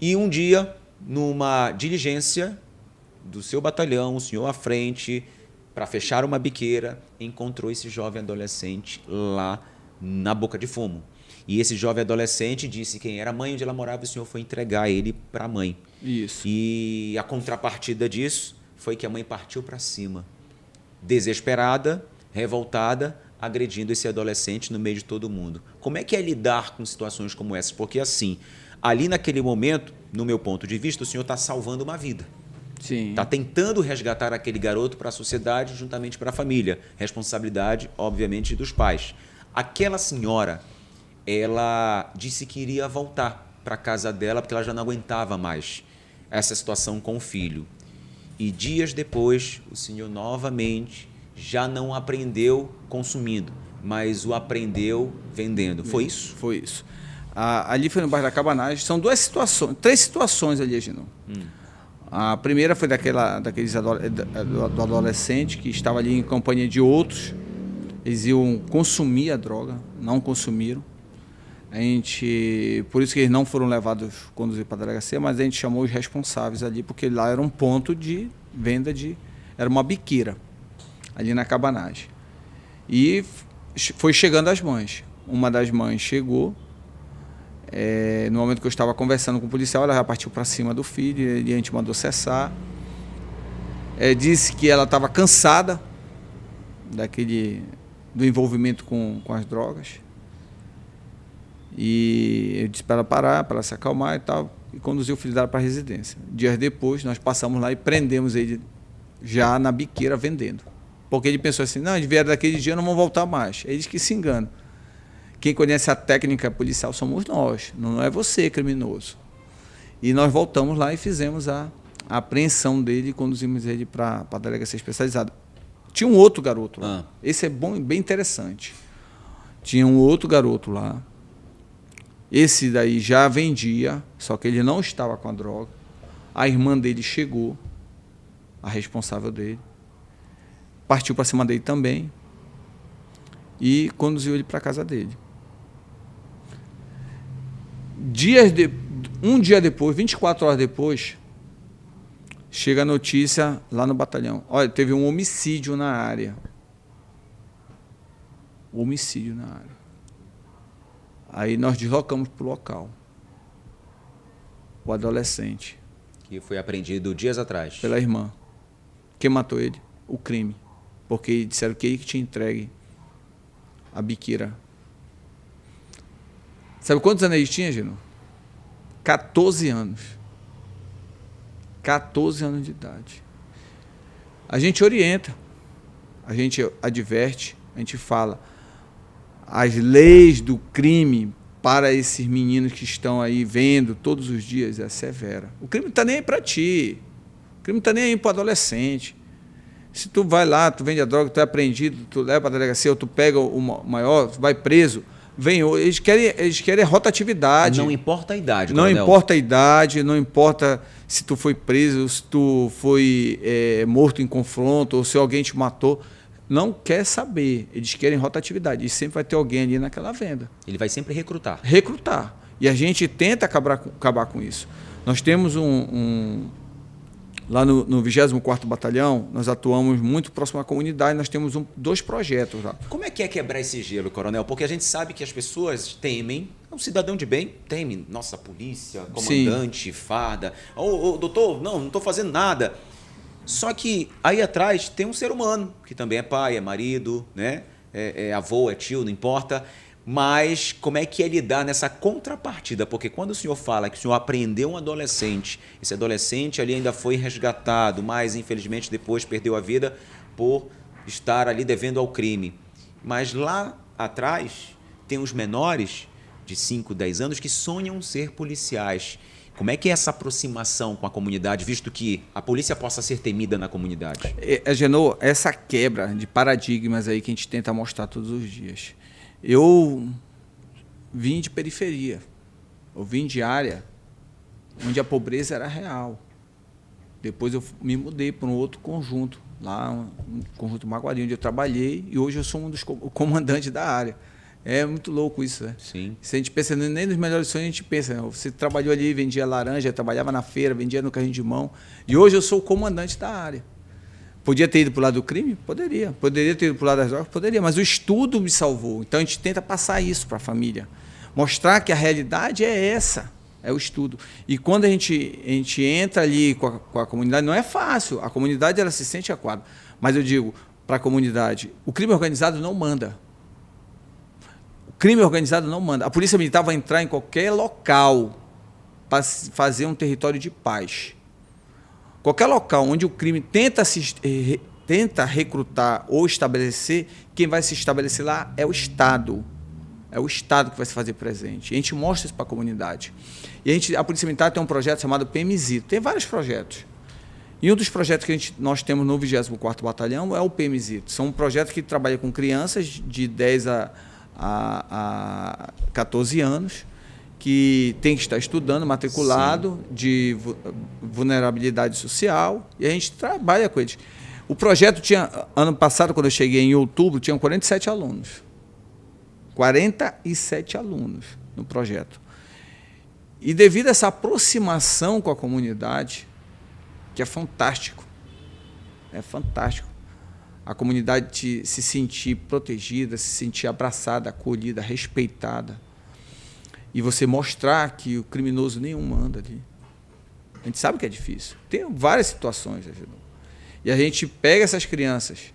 Speaker 1: e um dia, numa diligência do seu batalhão, o senhor à frente, para fechar uma biqueira, encontrou esse jovem adolescente lá na Boca de Fumo. E esse jovem adolescente disse quem era a mãe onde ela morava, e o senhor foi entregar ele para a mãe.
Speaker 2: Isso.
Speaker 1: E a contrapartida disso foi que a mãe partiu para cima, desesperada, revoltada, agredindo esse adolescente no meio de todo mundo. Como é que é lidar com situações como essas? Porque assim, ali naquele momento, no meu ponto de vista, o senhor está salvando uma vida.
Speaker 2: Sim.
Speaker 1: Está tentando resgatar aquele garoto para a sociedade, juntamente para a família. Responsabilidade, obviamente, dos pais. Aquela senhora, ela disse que iria voltar para a casa dela porque ela já não aguentava mais essa situação com o filho. E dias depois, o senhor novamente já não aprendeu consumindo, mas o aprendeu vendendo. Foi isso?
Speaker 2: Foi isso. Ali foi no bairro da Cabanagem. São três situações ali, Agenor. A primeira foi do adolescente que estava ali em companhia de outros. Eles iam consumir a droga, não consumiram. Por isso que eles não foram conduzidos para a delegacia, mas a gente chamou os responsáveis ali, porque lá era um ponto de venda era uma biqueira, ali na Cabanagem. E foi chegando as mães. Uma das mães chegou, No momento que eu estava conversando com o policial, ela já partiu para cima do filho e a gente mandou cessar. Disse que ela estava cansada do envolvimento com as drogas. E eu disse para ela parar, para ela se acalmar e tal, e conduziu o filho dela para a residência. Dias depois, nós passamos lá e prendemos ele já na biqueira vendendo. Porque ele pensou assim, não, eles vieram daquele dia, não vão voltar mais. Eles que se enganam. Quem conhece a técnica policial somos nós, não é você, criminoso. E nós voltamos lá e fizemos a apreensão dele e conduzimos ele para a delegacia especializada. Tinha um outro garoto lá. Esse é bem interessante. Tinha um outro garoto lá. Esse daí já vendia, só que ele não estava com a droga. A irmã dele chegou, a responsável dele, partiu para cima dele também e conduziu ele para a casa dele. Um dia depois, 24 horas depois, chega a notícia lá no batalhão. Olha, teve um homicídio na área. Homicídio na área. Aí nós deslocamos para o local. O adolescente.
Speaker 1: Que foi apreendido dias atrás.
Speaker 2: Pela irmã. Quem matou ele? O crime. Porque disseram que ele que tinha entregue a biqueira. Sabe quantos anos ele tinha, Gino? 14 anos. 14 anos de idade. A gente orienta, a gente adverte, a gente fala. As leis do crime para esses meninos que estão aí vendo todos os dias é severa. O crime não está nem aí para ti. O crime não está nem aí para o adolescente. Se tu vai lá, tu vende a droga, tu é apreendido, tu leva para a delegacia, ou tu pega o maior, tu vai preso, eles querem rotatividade.
Speaker 1: Não importa a idade,
Speaker 2: Não
Speaker 1: coronel.
Speaker 2: importa a idade, não importa se tu foi preso, se tu foi morto em confronto, ou se alguém te matou. Não quer saber, eles querem rotatividade. E sempre vai ter alguém ali naquela venda.
Speaker 1: Ele vai sempre recrutar.
Speaker 2: Recrutar. E a gente tenta acabar com isso. Nós temos lá no 24º Batalhão, nós atuamos muito próximo à comunidade, nós temos 2 projetos lá.
Speaker 1: Como é quebrar esse gelo, coronel? Porque a gente sabe que as pessoas temem, um cidadão de bem teme, nossa, polícia, comandante, sim, farda. Doutor, não estou fazendo nada. Só que aí atrás tem um ser humano, que também é pai, é marido, né? é avô, é tio, não importa. Mas como é que é lidar nessa contrapartida? Porque quando o senhor fala que o senhor apreendeu um adolescente, esse adolescente ali ainda foi resgatado, mas infelizmente depois perdeu a vida por estar ali devendo ao crime. Mas lá atrás tem os menores de 5, 10 anos que sonham ser policiais. Como é que é essa aproximação com a comunidade, visto que a polícia possa ser temida na comunidade?
Speaker 2: Genô, essa quebra de paradigmas aí que a gente tenta mostrar todos os dias. Eu vim de periferia, eu vim de área onde a pobreza era real. Depois eu me mudei para um outro conjunto, lá um conjunto Maguari, onde eu trabalhei, e hoje eu sou um dos comandantes da área. É muito louco isso, né?
Speaker 1: Sim.
Speaker 2: Se a gente pensa, nem nos melhores sonhos a gente pensa, né? Você trabalhou ali, vendia laranja, trabalhava na feira, vendia no carrinho de mão, e hoje eu sou o comandante da área. Podia ter ido para o lado do crime? Poderia. Poderia ter ido para o lado das drogas? Poderia. Mas o estudo me salvou. Então a gente tenta passar isso para a família. Mostrar que a realidade é essa. É o estudo. E quando a gente entra ali com a comunidade, não é fácil. A comunidade ela se sente acuada. Mas eu digo para a comunidade, o crime organizado não manda. O crime organizado não manda. A polícia militar vai entrar em qualquer local para fazer um território de paz. Qualquer local onde o crime tenta recrutar ou estabelecer, quem vai se estabelecer lá é o Estado. É o Estado que vai se fazer presente. E a gente mostra isso para a comunidade. E a Polícia Militar tem um projeto chamado PMZito. Tem vários projetos. E um dos projetos que nós temos no 24º Batalhão é o PMZito. São um projeto que trabalha com crianças de 10 a 14 anos, que tem que estar estudando, matriculado, sim, de vulnerabilidade social, e a gente trabalha com eles. O projeto tinha, ano passado, quando eu cheguei em outubro, tinham 47 alunos. 47 alunos no projeto. E devido a essa aproximação com a comunidade, que é fantástico, a comunidade se sentir protegida, se sentir abraçada, acolhida, respeitada. e você mostrar que o criminoso nenhum anda ali. A gente sabe que é difícil. Tem várias situações, Agenor. E a gente pega essas crianças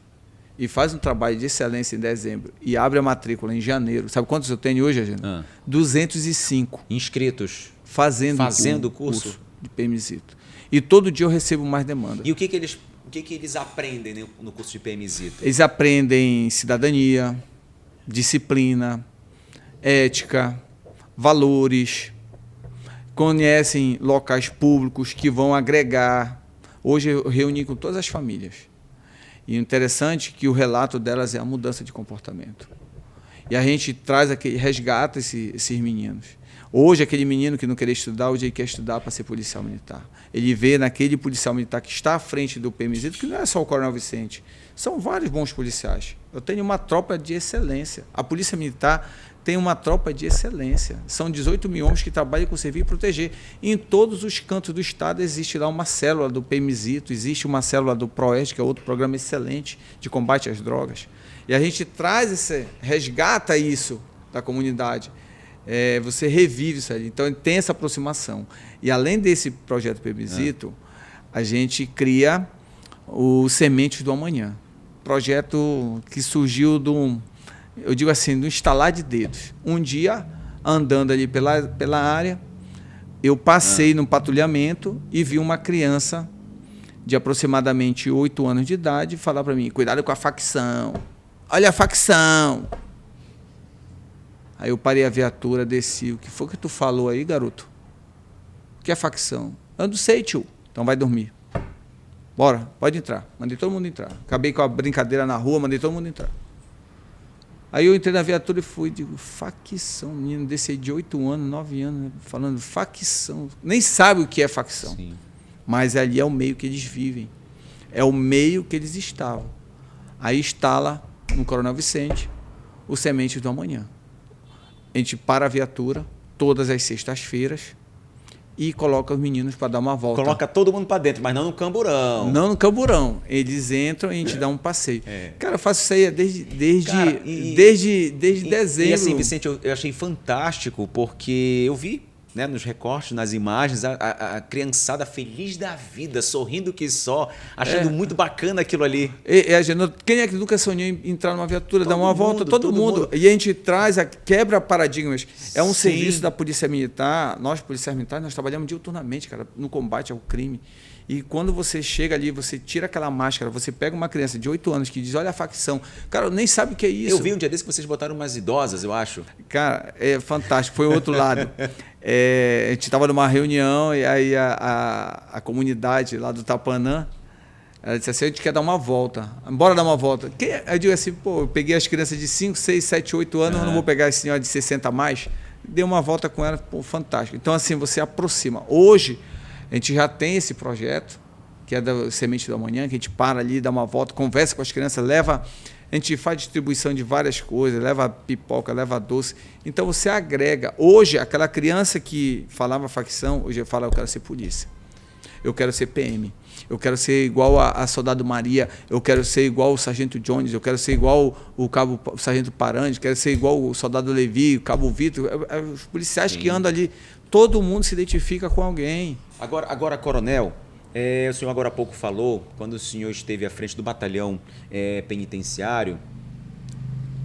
Speaker 2: e faz um trabalho de excelência em dezembro e abre a matrícula em janeiro. Sabe quantos eu tenho hoje, Agenor? 205.
Speaker 1: Inscritos.
Speaker 2: Fazendo o curso de PMzito. E todo dia eu recebo mais demanda.
Speaker 1: E o que eles aprendem no curso de PMzito?
Speaker 2: Eles aprendem cidadania, disciplina, ética, valores, conhecem locais públicos que vão agregar. Hoje eu reuni com todas as famílias. E o interessante é que o relato delas é a mudança de comportamento. E a gente resgata esses meninos. Hoje, aquele menino que não queria estudar, hoje ele quer estudar para ser policial militar. Ele vê naquele policial militar que está à frente do PMzito, que não é só o Coronel Vicente, são vários bons policiais. Eu tenho uma tropa de excelência. A Polícia Militar tem uma tropa de excelência. São 18 mil homens que trabalham com servir e proteger. E em todos os cantos do Estado existe lá uma célula do PMzito, existe uma célula do PROEST, que é outro programa excelente de combate às drogas. E a gente resgata isso da comunidade. Você revive isso aí. Então, tem essa aproximação. E, além desse projeto PMzito, a gente cria o Sementes do Amanhã. Projeto que surgiu eu digo assim, do estalar de dedos. Um dia, andando ali pela área, eu passei num patrulhamento e vi uma criança de aproximadamente 8 anos de idade falar para mim: cuidado com a facção. Olha a facção. Aí eu parei a viatura, desci. O que foi que tu falou aí, garoto? O que é facção? Eu não sei, tio. Então vai dormir. Bora, pode entrar. Mandei todo mundo entrar. Acabei com a brincadeira na rua, mandei todo mundo entrar. Aí eu entrei na viatura e fui, digo, facção, menino desse aí de 8 anos, 9 anos, falando facção. Nem sabe o que é facção. Sim. Mas ali é o meio que eles vivem. É o meio que eles estavam. Aí instala no Coronel Vicente o Sementes do Amanhã. A gente para a viatura todas as sextas-feiras e coloca os meninos para dar uma volta.
Speaker 1: Coloca todo mundo para dentro, mas não no camburão.
Speaker 2: Não no camburão. Eles entram e a gente dá um passeio. Cara, eu faço isso aí desde dezembro.
Speaker 1: E assim, Vicente, eu achei fantástico, porque eu vi, né, nos recortes, nas imagens, a criançada feliz da vida, sorrindo que só, achando muito bacana aquilo ali.
Speaker 2: Quem é que nunca sonhou em entrar numa viatura, dar uma volta? Todo mundo. E a gente quebra paradigmas. É um serviço da Polícia Militar. Nós, policiais militares, nós trabalhamos diuturnamente, cara, no combate ao crime. E quando você chega ali, você tira aquela máscara, você pega uma criança de 8 anos que diz, olha a facção. Cara, nem sabe o que é isso.
Speaker 1: Eu vi um dia desse que vocês botaram umas idosas, eu acho.
Speaker 2: Cara, é fantástico. Foi o outro lado. A gente estava numa reunião e aí a comunidade lá do Tapanã, ela disse assim, a gente quer dar uma volta. Bora dar uma volta. Eu digo assim, pô, eu peguei as crianças de 5, 6, 7, 8 anos, eu não vou pegar esse senhor de 60 a mais. Dei uma volta com ela, pô, fantástico. Então, assim, você aproxima. Hoje, a gente já tem esse projeto, que é da Semente do Amanhã, que a gente para ali, dá uma volta, conversa com as crianças, a gente faz distribuição de várias coisas, leva pipoca, leva doce. Então você agrega. Hoje, aquela criança que falava facção, hoje fala, eu quero ser polícia. Eu quero ser PM. Eu quero ser igual a Soldado Maria. Eu quero ser igual o Sargento Jones. Eu quero ser igual o Sargento Parandi. Eu quero ser igual o Soldado Levi, o Cabo Vitor. Os policiais que andam ali, todo mundo se identifica com alguém.
Speaker 1: Agora, coronel, o senhor agora há pouco falou, quando o senhor esteve à frente do batalhão penitenciário,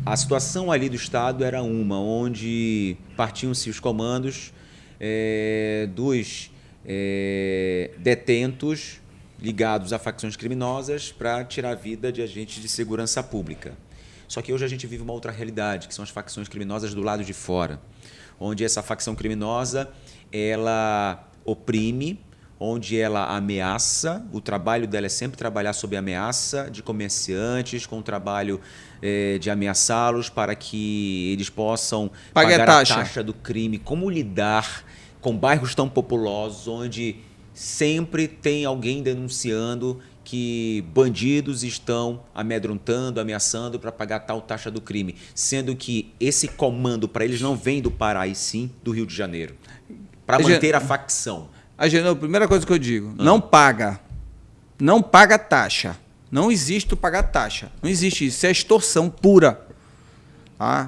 Speaker 1: a situação ali do Estado era onde partiam-se os comandos dos detentos ligados a facções criminosas para tirar a vida de agentes de segurança pública. Só que hoje a gente vive uma outra realidade, que são as facções criminosas do lado de fora, onde essa facção criminosa, ela oprime, onde ela ameaça, o trabalho dela é sempre trabalhar sob ameaça de comerciantes, com o trabalho de ameaçá-los para que eles possam pagar a taxa do crime. Como lidar com bairros tão populosos, onde sempre tem alguém denunciando que bandidos estão amedrontando, ameaçando para pagar tal taxa do crime, sendo que esse comando para eles não vem do Pará, e sim do Rio de Janeiro, para manter a facção.
Speaker 2: Agenor, a primeira coisa que eu digo, não paga taxa. Não existe tu pagar taxa. Não existe isso. Isso é extorsão pura.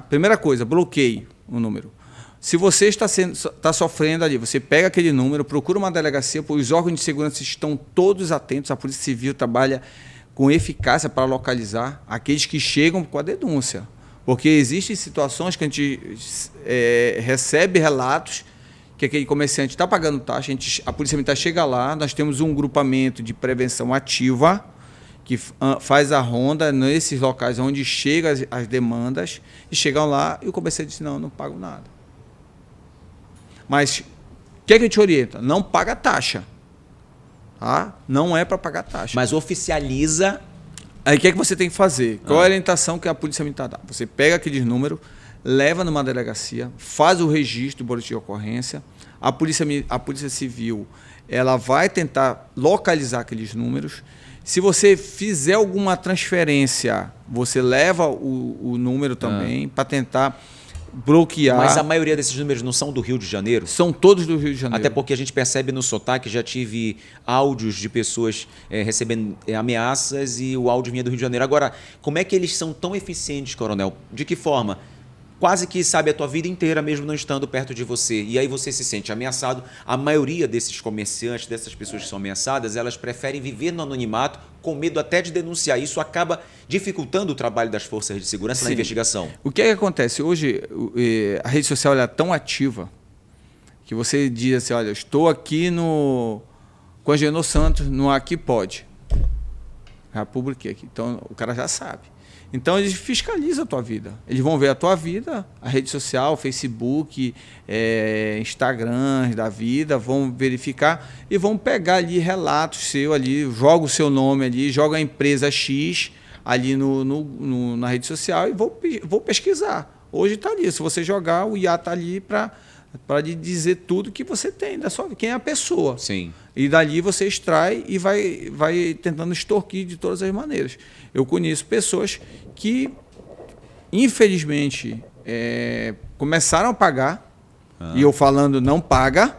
Speaker 2: Primeira coisa, bloqueio o número. Se você está sofrendo ali, você pega aquele número, procura uma delegacia, pois os órgãos de segurança estão todos atentos, a Polícia Civil trabalha com eficácia para localizar aqueles que chegam com a denúncia. Porque existem situações que a gente recebe relatos que aquele comerciante está pagando taxa, a Polícia Militar chega lá, nós temos um grupamento de prevenção ativa que faz a ronda nesses locais onde chegam as demandas, e chegam lá e o comerciante diz, não pago nada. Mas o que a gente orienta? Não paga taxa. Tá? Não é para pagar taxa.
Speaker 1: Mas oficializa.
Speaker 2: Aí o que você tem que fazer? Qual é a orientação que a Polícia Militar dá? Você pega aqueles números, leva numa delegacia, faz o registro do boletim de ocorrência, a Polícia Civil ela vai tentar localizar aqueles números. Se você fizer alguma transferência, você leva o número também para tentar bloquear.
Speaker 1: Mas a maioria desses números não são do Rio de Janeiro?
Speaker 2: São todos do Rio de Janeiro.
Speaker 1: Até porque a gente percebe no sotaque, já tive áudios de pessoas recebendo ameaças e o áudio vinha do Rio de Janeiro. Agora, como é que eles são tão eficientes, Coronel? De que forma? Quase que sabe a tua vida inteira, mesmo não estando perto de você. E aí você se sente ameaçado. A maioria desses comerciantes, dessas pessoas que são ameaçadas, elas preferem viver no anonimato, com medo até de denunciar. Isso acaba dificultando o trabalho das forças de segurança na investigação.
Speaker 2: O que é que acontece? Hoje, a rede social é tão ativa que você diz assim, olha, eu estou aqui com a Agenor Santos, no Aqui Pode. Já publiquei aqui. Então, o cara já sabe. Então, eles fiscalizam a tua vida. Eles vão ver a tua vida, a rede social, Facebook, Instagram da vida, vão verificar e vão pegar ali relatos seu ali, joga o seu nome ali, joga a empresa X ali na rede social e vou pesquisar. Hoje está ali. Se você jogar, o IA está ali para lhe dizer tudo que você tem da sua vida, quem é a pessoa.
Speaker 1: Sim.
Speaker 2: E dali você extrai e vai tentando extorquir de todas as maneiras. Eu conheço pessoas que, infelizmente, começaram a pagar, e eu falando não paga,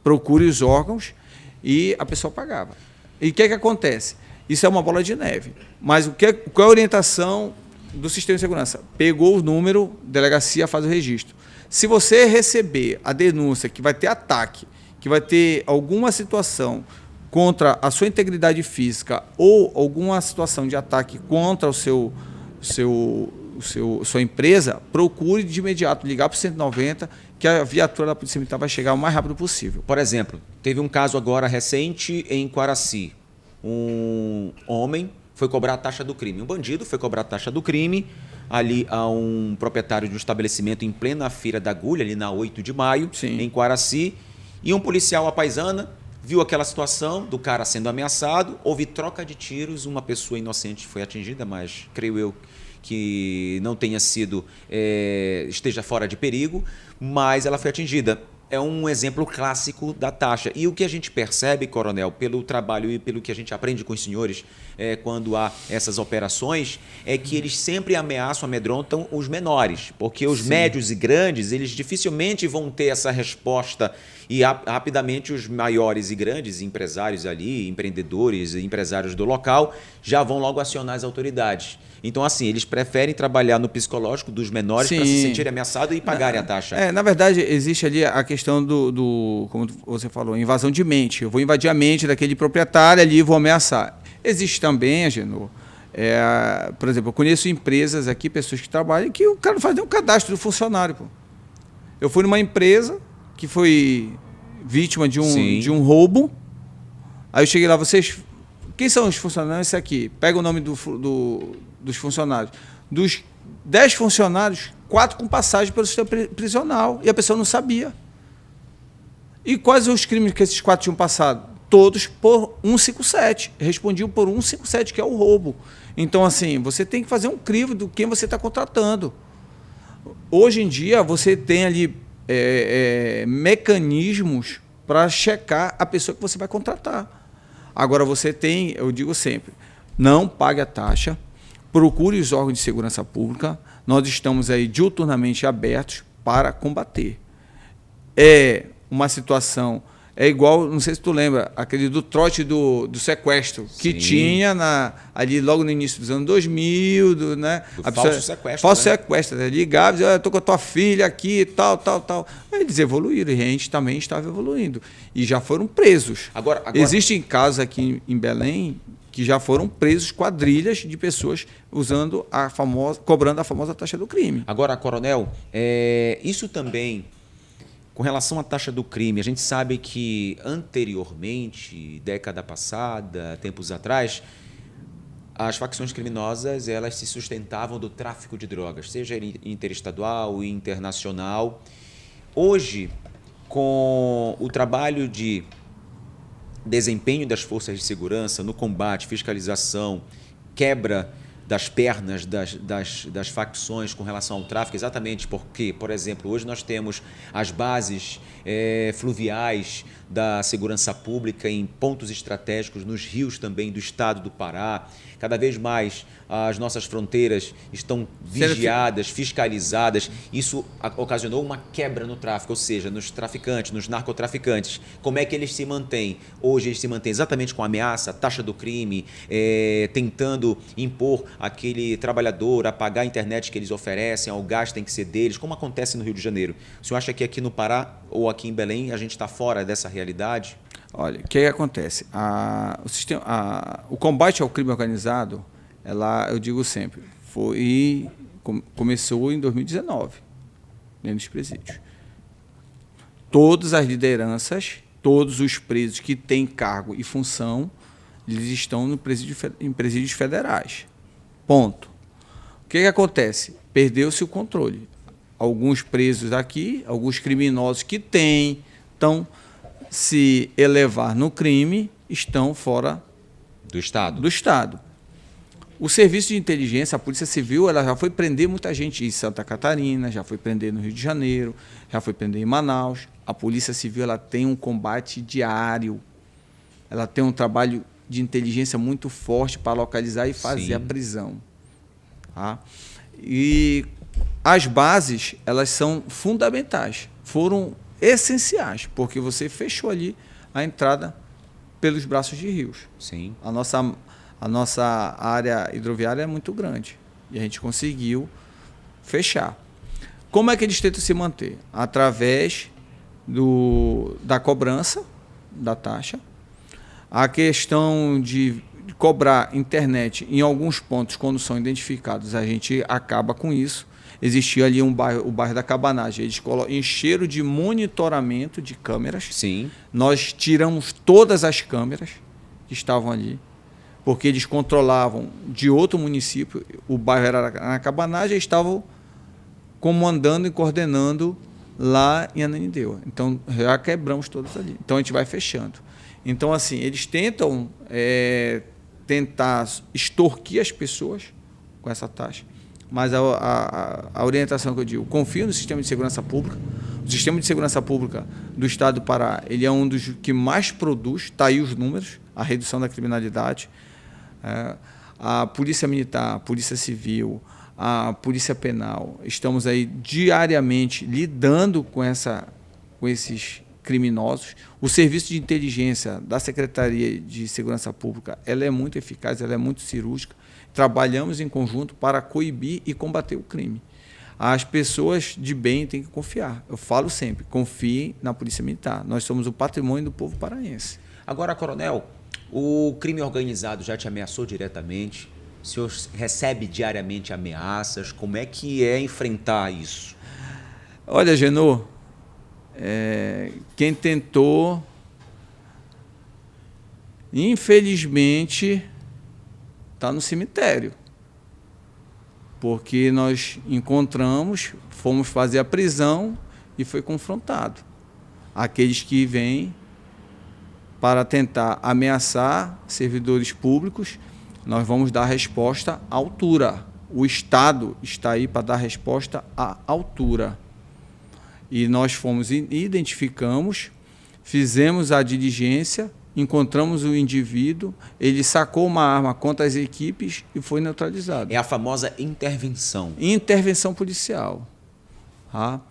Speaker 2: procure os órgãos, e a pessoa pagava. E o que acontece? Isso é uma bola de neve. Mas qual é a orientação do sistema de segurança? Pegou o número, delegacia faz o registro. Se você receber a denúncia que vai ter ataque, que vai ter alguma situação contra a sua integridade física ou alguma situação de ataque contra sua empresa, procure de imediato ligar para o 190, que a viatura da Polícia Militar vai chegar o mais rápido possível.
Speaker 1: Por exemplo, teve um caso agora recente em Quaraci. Um homem foi cobrar a taxa do crime. Um bandido foi cobrar a taxa do crime ali a um proprietário de um estabelecimento em plena Feira da Agulha, ali na 8 de maio,
Speaker 2: Sim.
Speaker 1: em Quaraci. E um policial à paisana viu aquela situação do cara sendo ameaçado, houve troca de tiros, uma pessoa inocente foi atingida, mas creio eu que não tenha sido, esteja fora de perigo, mas ela foi atingida. É um exemplo clássico da taxa. E o que a gente percebe, Coronel, pelo trabalho e pelo que a gente aprende com os senhores quando há essas operações, é que eles sempre ameaçam, amedrontam os menores, porque os médios e grandes, eles dificilmente vão ter essa resposta e rapidamente os maiores e grandes empresários ali, empreendedores e empresários do local, já vão logo acionar as autoridades. Então, assim, eles preferem trabalhar no psicológico dos menores para se sentirem ameaçados e pagarem a taxa.
Speaker 2: Na verdade, existe ali a questão como você falou, invasão de mente. Eu vou invadir a mente daquele proprietário ali e vou ameaçar. Existe também, Agenor, por exemplo, eu conheço empresas aqui, pessoas que trabalham, que o cara não faz nem um cadastro do funcionário. Pô. Eu fui numa empresa que foi vítima de um roubo. Aí eu cheguei lá, quem são os funcionários? Esse aqui. Pega o nome dos funcionários. Dos 10 funcionários, 4 com passagem pelo sistema prisional. E a pessoa não sabia. E quais os crimes que esses 4 tinham passado? Todos por 157. Respondiam por 157, que é o roubo. Então, assim, você tem que fazer um crivo do quem você está contratando. Hoje em dia, você tem ali mecanismos para checar a pessoa que você vai contratar. Agora, você tem, eu digo sempre, não pague a taxa, procure os órgãos de segurança pública, nós estamos aí diuturnamente abertos para combater. É uma situação É igual, não sei se tu lembra, aquele do trote do sequestro, que
Speaker 1: Sim.
Speaker 2: tinha ali logo no início dos anos 2000, né?
Speaker 1: Do
Speaker 2: A
Speaker 1: falso sequestro,
Speaker 2: falso
Speaker 1: né?
Speaker 2: sequestro, né? Ligava e dizia, eu tô com a tua filha aqui, tal. Aí eles evoluíram e a gente também estava evoluindo. E já foram presos.
Speaker 1: Agora...
Speaker 2: Existem casos aqui em Belém que já foram presos quadrilhas de pessoas usando cobrando a famosa taxa do crime.
Speaker 1: Agora, coronel, isso também, com relação à taxa do crime, a gente sabe que anteriormente, década passada, tempos atrás, as facções criminosas elas se sustentavam do tráfico de drogas, seja interestadual e internacional. Hoje, com o trabalho de desempenho das forças de segurança no combate, fiscalização, quebra das pernas das facções com relação ao tráfico, exatamente porque, por exemplo, hoje nós temos as bases fluviais da segurança pública em pontos estratégicos, nos rios também do estado do Pará. Cada vez mais as nossas fronteiras estão vigiadas, fiscalizadas. Isso ocasionou uma quebra no tráfico, ou seja, nos traficantes, nos narcotraficantes. Como é que eles se mantêm? Hoje eles se mantêm exatamente com a ameaça, a taxa do crime, tentando impor aquele trabalhador a pagar a internet que eles oferecem, o gasto tem que ser deles, como acontece no Rio de Janeiro. O senhor acha que aqui no Pará ou aqui em Belém a gente está fora dessa realidade?
Speaker 2: Olha, o que acontece? O combate ao crime organizado, eu digo sempre, começou em 2019, dentro dos presídios. Todas as lideranças, todos os presos que têm cargo e função, eles estão em presídios federais. Ponto. O que acontece? Perdeu-se o controle. Alguns presos aqui, alguns criminosos que estão se elevar no crime, estão fora
Speaker 1: do Estado.
Speaker 2: O serviço de inteligência, a Polícia Civil, ela já foi prender muita gente em Santa Catarina, já foi prender no Rio de Janeiro, já foi prender em Manaus. A Polícia Civil ela tem um combate diário, ela tem um trabalho de inteligência muito forte para localizar e fazer
Speaker 1: Sim.
Speaker 2: a prisão. Tá? E as bases, elas são fundamentais, foram essenciais, porque você fechou ali a entrada pelos braços de rios.
Speaker 1: Sim.
Speaker 2: A nossa área hidroviária é muito grande e a gente conseguiu fechar. Como é que eles tentam se manter? Através da cobrança da taxa, a questão de cobrar internet em alguns pontos, quando são identificados, a gente acaba com isso. Existia ali o bairro da Cabanagem, eles encheram de monitoramento de câmeras.
Speaker 1: Sim.
Speaker 2: Nós tiramos todas as câmeras que estavam ali, porque eles controlavam de outro município, o bairro era na Cabanagem, eles estavam comandando e coordenando lá em Ananindeua. Então, já quebramos todos ali. Então, a gente vai fechando. Então, assim, eles tentam extorquir as pessoas com essa taxa, mas a orientação que eu digo, confio no sistema de segurança pública. O sistema de segurança pública do Estado do Pará, ele é um dos que mais produz, está aí os números, a redução da criminalidade. A Polícia Militar, a Polícia Civil, a Polícia Penal, estamos aí diariamente lidando com esses criminosos. O serviço de inteligência da Secretaria de Segurança Pública, ela é muito eficaz, ela é muito cirúrgica. Trabalhamos em conjunto para coibir e combater o crime. As pessoas de bem têm que confiar. Eu falo sempre, confiem na Polícia Militar. Nós somos o patrimônio do povo paraense.
Speaker 1: Agora, coronel, o crime organizado já te ameaçou diretamente? O senhor recebe diariamente ameaças? Como é que é enfrentar isso?
Speaker 2: Olha, Genô, quem tentou, infelizmente, está no cemitério. Porque nós encontramos, fomos fazer a prisão e foi confrontado. Aqueles que vêm para tentar ameaçar servidores públicos, nós vamos dar resposta à altura. O Estado está aí para dar resposta à altura. E nós fomos e identificamos, fizemos a diligência, encontramos o indivíduo, ele sacou uma arma contra as equipes e foi neutralizado.
Speaker 1: É a famosa intervenção.
Speaker 2: Intervenção policial. Tá?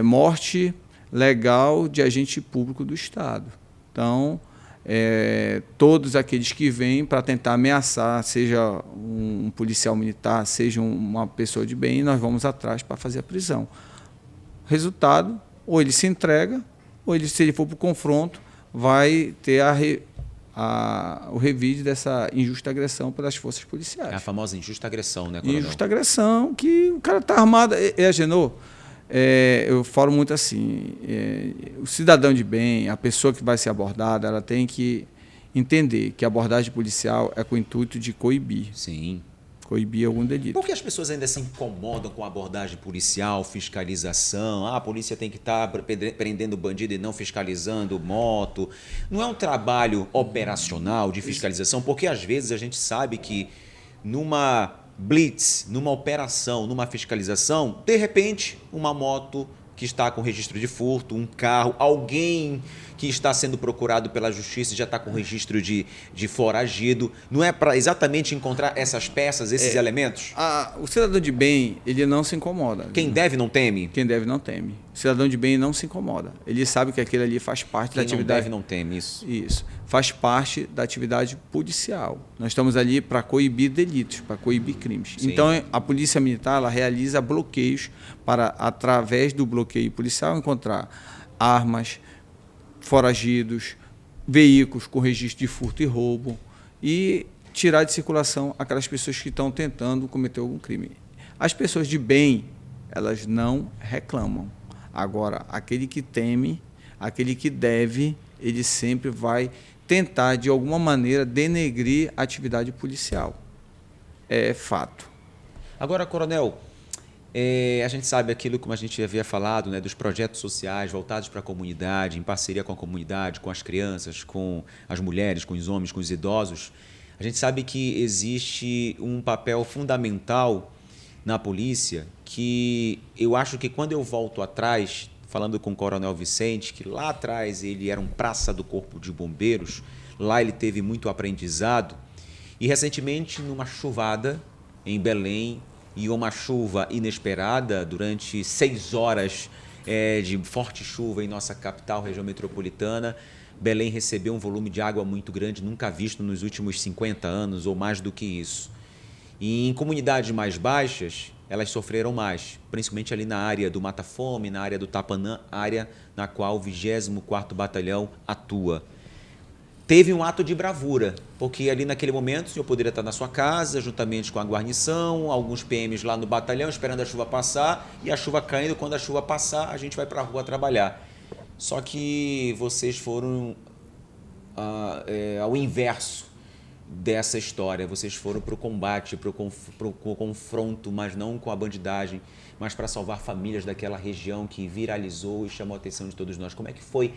Speaker 2: Morte legal de agente público do Estado. Então, todos aqueles que vêm para tentar ameaçar, seja um policial militar, seja uma pessoa de bem, nós vamos atrás para fazer a prisão. Resultado, ou ele se entrega, ou ele, se ele for para o confronto, vai ter o revide dessa injusta agressão pelas forças policiais.
Speaker 1: É a famosa injusta agressão, né, coronel?
Speaker 2: Injusta agressão, que o cara está armado. Agenor, eu falo muito assim, o cidadão de bem, a pessoa que vai ser abordada, ela tem que entender que a abordagem policial é com o intuito de coibir.
Speaker 1: Sim.
Speaker 2: Coibir algum delito.
Speaker 1: Por que as pessoas ainda se incomodam com a abordagem policial, fiscalização? A polícia tem que estar prendendo bandido e não fiscalizando moto. Não é um trabalho operacional de fiscalização? Porque às vezes a gente sabe que numa blitz, numa operação, numa fiscalização, de repente uma moto que está com registro de furto, um carro, alguém que está sendo procurado pela justiça e já está com registro de foragido. Não é para exatamente encontrar essas peças, esses elementos?
Speaker 2: O cidadão de bem, ele não se incomoda.
Speaker 1: Quem deve não teme?
Speaker 2: Quem deve não teme. O cidadão de bem não se incomoda. Ele sabe que aquilo ali faz parte da atividade.
Speaker 1: Quem não deve não teme, isso.
Speaker 2: Isso. Faz parte da atividade policial. Nós estamos ali para coibir delitos, para coibir crimes.
Speaker 1: Sim.
Speaker 2: Então, a Polícia Militar, ela realiza bloqueios para, através do bloqueio policial, encontrar armas, foragidos, veículos com registro de furto e roubo e tirar de circulação aquelas pessoas que estão tentando cometer algum crime. As pessoas de bem, elas não reclamam. Agora, aquele que teme, aquele que deve, ele sempre vai tentar, de alguma maneira, denegrir a atividade policial. É fato.
Speaker 1: Agora, coronel, a gente sabe aquilo, como a gente havia falado, né, dos projetos sociais voltados para a comunidade, em parceria com a comunidade, com as crianças, com as mulheres, com os homens, com os idosos. A gente sabe que existe um papel fundamental na polícia que eu acho que quando eu volto atrás, falando com o coronel Vicente, que lá atrás ele era um praça do Corpo de Bombeiros, lá ele teve muito aprendizado, e recentemente numa chuvada em Belém, e uma chuva inesperada durante 6 horas de forte chuva em nossa capital, região metropolitana, Belém recebeu um volume de água muito grande, nunca visto nos últimos 50 anos ou mais do que isso. E em comunidades mais baixas, elas sofreram mais, principalmente ali na área do Mata Fome, na área do Tapanã, área na qual o 24º Batalhão atua. Teve um ato de bravura, porque ali naquele momento o senhor poderia estar na sua casa, juntamente com a guarnição, alguns PMs lá no batalhão, esperando a chuva passar, e a chuva caindo, quando a chuva passar, a gente vai para a rua trabalhar. Só que vocês foram ao inverso dessa história, vocês foram para o combate, para o confronto, mas não com a bandidagem, mas para salvar famílias daquela região que viralizou e chamou a atenção de todos nós. Como é que foi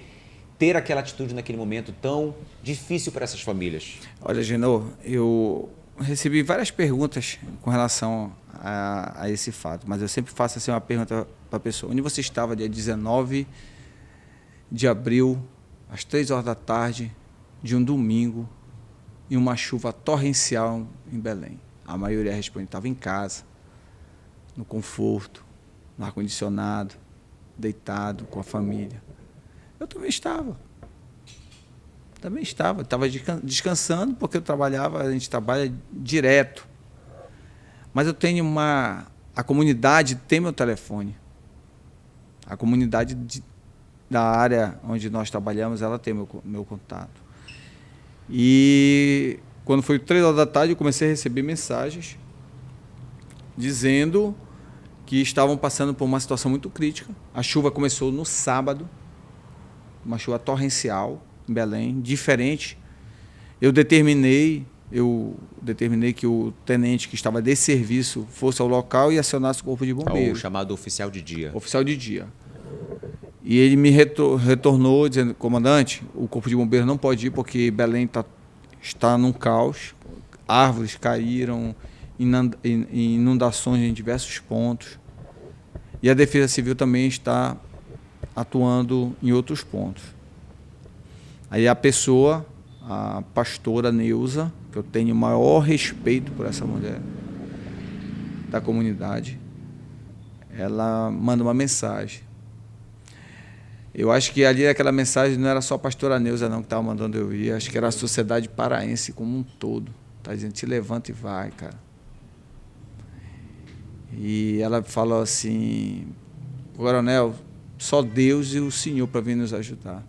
Speaker 1: ter aquela atitude naquele momento tão difícil para essas famílias?
Speaker 2: Olha, Genô, eu recebi várias perguntas com relação a esse fato, mas eu sempre faço assim, uma pergunta para a pessoa. Onde você estava dia 19 de abril, às 3 horas da tarde, de um domingo, em uma chuva torrencial em Belém? A maioria responde, estava em casa, no conforto, no ar-condicionado, deitado com a família. Eu também estava. Estava descansando, porque eu trabalhava, a gente trabalha direto. Mas eu tenho a comunidade tem meu telefone. A comunidade da área onde nós trabalhamos, ela tem meu contato. E quando foi 3 horas da tarde, eu comecei a receber mensagens dizendo que estavam passando por uma situação muito crítica. A chuva começou no sábado, uma chuva torrencial em Belém, diferente. Eu determinei que o tenente que estava de serviço fosse ao local e acionasse o corpo de bombeiros.
Speaker 1: O chamado oficial de dia.
Speaker 2: Oficial de dia. E ele me retornou dizendo, comandante, o corpo de bombeiros não pode ir porque Belém está num caos, árvores caíram, inundações em diversos pontos. E a Defesa Civil também está atuando em outros pontos. Aí a pessoa, a pastora Neuza, que eu tenho o maior respeito por essa mulher da comunidade, ela manda uma mensagem Eu acho que ali aquela mensagem não era só a pastora Neuza não que estava mandando eu ir, acho que era a sociedade paraense como um todo. Tá dizendo, te levanta e vai, cara. E ela falou assim, coronel, só Deus e o Senhor para vir nos ajudar.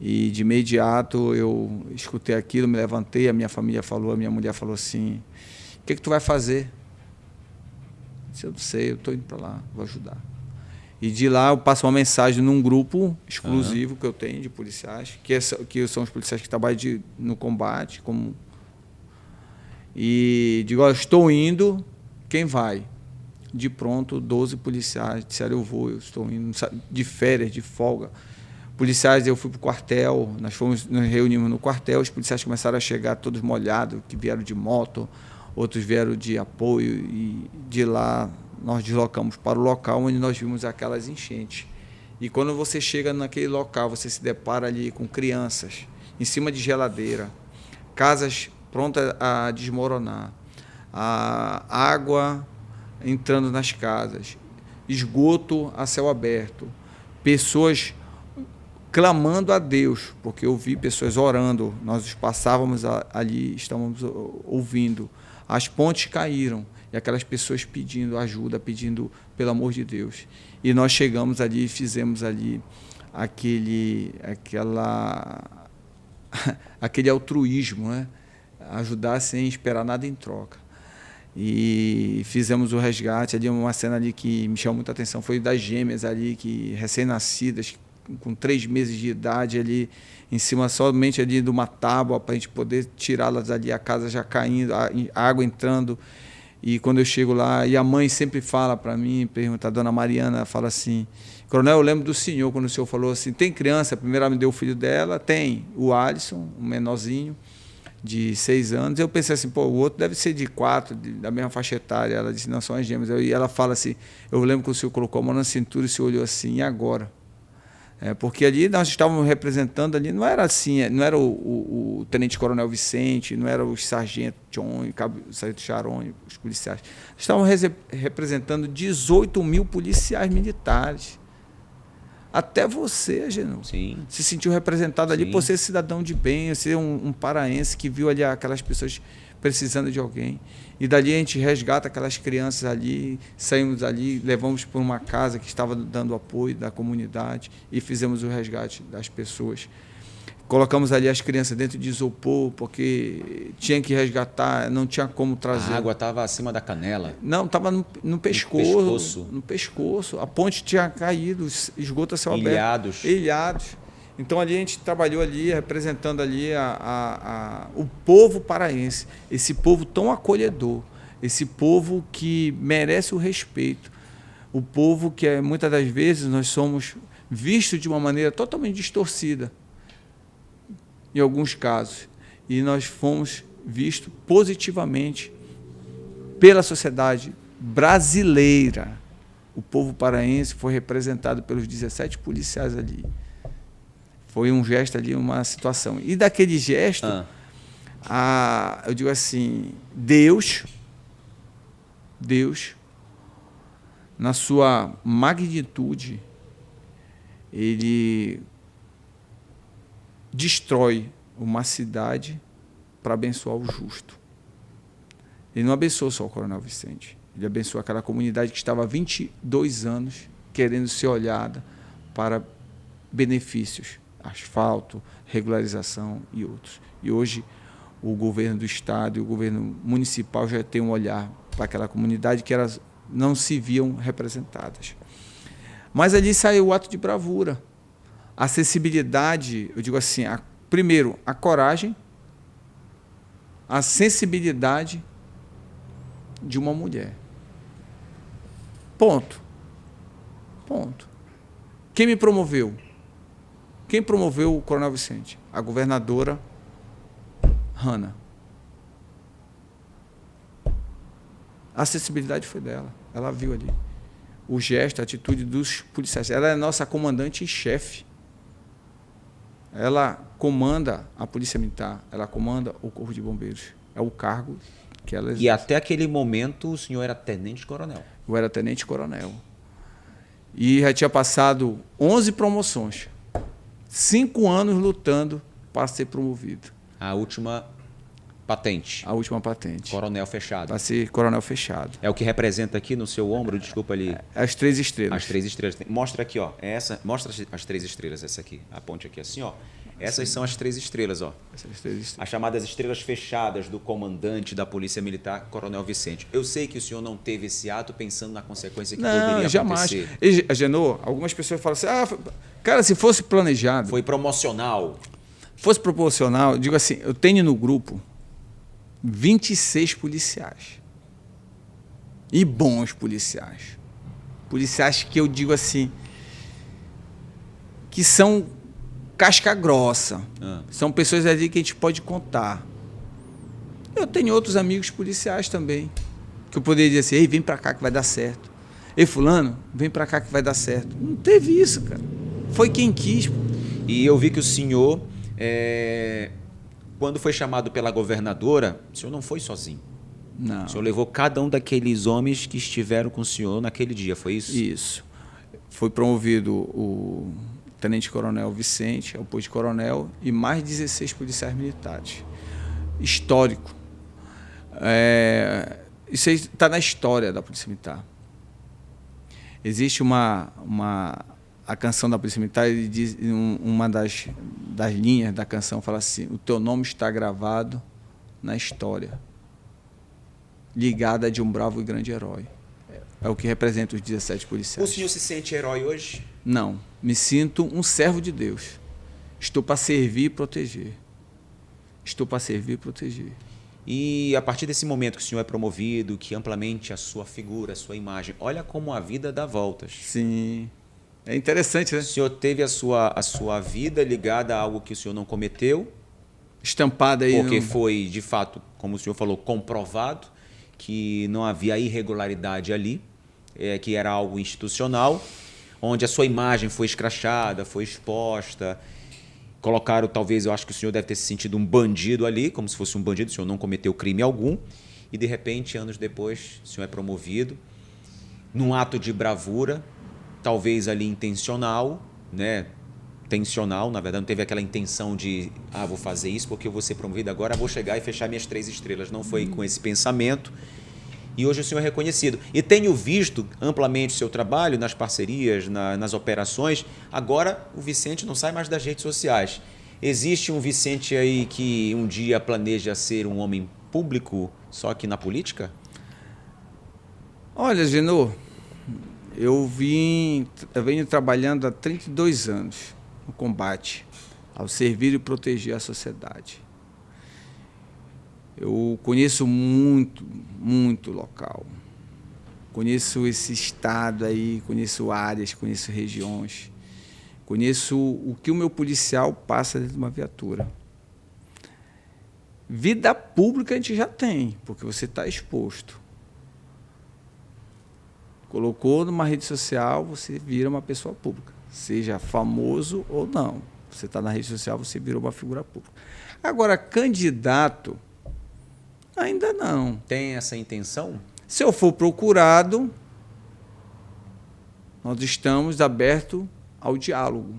Speaker 2: E de imediato eu escutei aquilo, me levantei, a minha família falou, a minha mulher falou assim, o que tu vai fazer? Eu disse, eu não sei, eu estou indo para lá, vou ajudar. E de lá eu passo uma mensagem num grupo exclusivo que eu tenho de policiais, que são os policiais que trabalham no combate. E digo, ó, estou indo, quem vai? De pronto, 12 policiais disseram, eu estou indo, de férias, de folga. Policiais, eu fui para o quartel, nos reunimos no quartel, os policiais começaram a chegar todos molhados, que vieram de moto, outros vieram de apoio, e de lá nós deslocamos para o local onde nós vimos aquelas enchentes. E quando você chega naquele local, você se depara ali com crianças em cima de geladeira, casas prontas a desmoronar, a água entrando nas casas, esgoto a céu aberto, pessoas clamando a Deus, porque eu vi pessoas orando, nós passávamos ali, estávamos ouvindo, as pontes caíram, e aquelas pessoas pedindo ajuda, pedindo pelo amor de Deus. E nós chegamos ali e fizemos ali aquele altruísmo, né? Ajudar sem esperar nada em troca. E fizemos o resgate ali, uma cena ali que me chamou muita atenção, foi das gêmeas ali, que recém-nascidas, com 3 meses de idade ali, em cima somente ali de uma tábua, para a gente poder tirá-las ali, a casa já caindo, a água entrando. E quando eu chego lá, e a mãe sempre fala para mim, pergunta, a dona Mariana fala assim, coronel, eu lembro do senhor, quando o senhor falou assim, tem criança? Primeiro ela me deu o filho dela, tem o Alisson, um menorzinho, de 6 anos. Eu pensei assim, pô, o outro deve ser de 4, da mesma faixa etária. Ela disse, não, são as gêmeas. E ela fala assim, eu lembro que o senhor colocou a mão na cintura e o senhor olhou assim, e agora? Porque ali nós estávamos representando, ali não era assim, não era o tenente-coronel Vicente, não era o sargento John, o sargento Charone, os policiais. Estávamos representando 18 mil policiais militares. Até você, Genô, se sentiu representado ali por ser cidadão de bem, ser um paraense que viu ali aquelas pessoas precisando de alguém. E dali a gente resgata aquelas crianças ali, saímos ali, levamos para uma casa que estava dando apoio da comunidade e fizemos o resgate das pessoas. Colocamos ali as crianças dentro de isopor, porque tinha que resgatar, não tinha como trazer.
Speaker 1: A água estava acima da canela?
Speaker 2: Não, estava no pescoço. No pescoço. A ponte tinha caído, esgoto a céu aberto. Ilhados. Então ali a gente trabalhou ali, representando ali o povo paraense, esse povo tão acolhedor, esse povo que merece o respeito, o povo que muitas das vezes nós somos vistos de uma maneira totalmente distorcida, em alguns casos, e nós fomos vistos positivamente pela sociedade brasileira. O povo paraense foi representado pelos 17 policiais ali. Foi um gesto ali, uma situação. E daquele gesto, eu digo assim, Deus, na sua magnitude, ele destrói uma cidade para abençoar o justo. Ele não abençoou só o coronel Vicente, ele abençoou aquela comunidade que estava há 22 anos querendo ser olhada para benefícios, asfalto, regularização e outros. E hoje o governo do estado e o governo municipal já tem um olhar para aquela comunidade que elas não se viam representadas. Mas ali saiu o ato de bravura, a sensibilidade, eu digo assim, primeiro, a coragem, a sensibilidade de uma mulher. Ponto. Quem me promoveu? Quem promoveu o coronel Vicente? A governadora Hanna. A acessibilidade foi dela. Ela viu ali o gesto, a atitude dos policiais. Ela é nossa comandante em chefe. Ela comanda a Polícia Militar, ela comanda o Corpo de Bombeiros. É o cargo que ela exerce.
Speaker 1: E até aquele momento o senhor era tenente-coronel?
Speaker 2: Eu era tenente-coronel. E já tinha passado 11 promoções. 5 anos lutando para ser promovido.
Speaker 1: A última patente.
Speaker 2: A última patente.
Speaker 1: Coronel fechado.
Speaker 2: Para ser coronel fechado.
Speaker 1: É o que representa aqui no seu ombro, desculpa ali.
Speaker 2: As 3 estrelas.
Speaker 1: As 3 estrelas. Mostra aqui, ó. Mostra as 3 estrelas, essa aqui. A ponte aqui assim, ó. Essas são as 3 estrelas, ó.
Speaker 2: Essas 3 estrelas.
Speaker 1: As chamadas estrelas fechadas do comandante da Polícia Militar, Coronel Vicente. Eu sei que o senhor não teve esse ato pensando na consequência que poderia
Speaker 2: jamais.
Speaker 1: acontecer.
Speaker 2: Agenor, algumas pessoas falam assim, cara, se fosse planejado...
Speaker 1: Foi promocional.
Speaker 2: Fosse proporcional, digo assim, eu tenho no grupo 26 policiais. E bons policiais. Policiais que eu digo assim, que são casca grossa. São pessoas ali que a gente pode contar. Eu tenho outros amigos policiais também, que eu poderia dizer assim, ei, vem pra cá que vai dar certo. Ei, fulano, vem pra cá que vai dar certo. Não teve isso, cara. Foi quem quis. Pô.
Speaker 1: E eu vi que o senhor, quando foi chamado pela governadora, o senhor não foi sozinho.
Speaker 2: Não.
Speaker 1: O senhor levou cada um daqueles homens que estiveram com o senhor naquele dia, foi isso?
Speaker 2: Isso. Foi promovido o tenente-coronel Vicente, ao posto de coronel, e mais 16 policiais militares. Histórico. Isso aí está na história da Polícia Militar. Existe a canção da Polícia Militar, ele diz, uma das linhas da canção fala assim, o teu nome está gravado na história, ligada de um bravo e grande herói. É o que representa os 17 policiais.
Speaker 1: O senhor se sente herói hoje?
Speaker 2: Não. Me sinto um servo de Deus. Estou para servir e proteger. Estou para servir e proteger.
Speaker 1: E a partir desse momento que o senhor é promovido, que amplamente a sua figura, a sua imagem, olha como a vida dá voltas.
Speaker 2: Sim. É interessante, né?
Speaker 1: O senhor teve a sua vida ligada a algo que o senhor não cometeu.
Speaker 2: Estampada aí.
Speaker 1: Porque foi, de fato, como o senhor falou, comprovado que não havia irregularidade ali, que era algo institucional, onde a sua imagem foi escrachada, foi exposta. Colocaram, talvez, eu acho que o senhor deve ter se sentido um bandido ali, como se fosse um bandido, o senhor não cometeu crime algum. E, de repente, anos depois, o senhor é promovido num ato de bravura, talvez ali intencional, né? Tensional, na verdade, não teve aquela intenção de vou fazer isso porque eu vou ser promovido agora, vou chegar e fechar minhas 3 estrelas. Não foi com esse pensamento. E hoje o senhor é reconhecido. E tenho visto amplamente o seu trabalho nas parcerias, nas operações. Agora o Vicente não sai mais das redes sociais. Existe um Vicente aí que um dia planeja ser um homem público, só que na política?
Speaker 2: Olha, Genô, eu venho trabalhando há 32 anos no combate ao servir e proteger a sociedade. Eu conheço muito local. Conheço esse estado aí, conheço áreas, conheço regiões. Conheço o que o meu policial passa dentro de uma viatura. Vida pública a gente já tem, porque você está exposto. Colocou numa rede social, você vira uma pessoa pública. Seja famoso ou não. Você está na rede social, você virou uma figura pública. Agora, candidato, ainda não.
Speaker 1: Tem essa intenção?
Speaker 2: Se eu for procurado, nós estamos abertos ao diálogo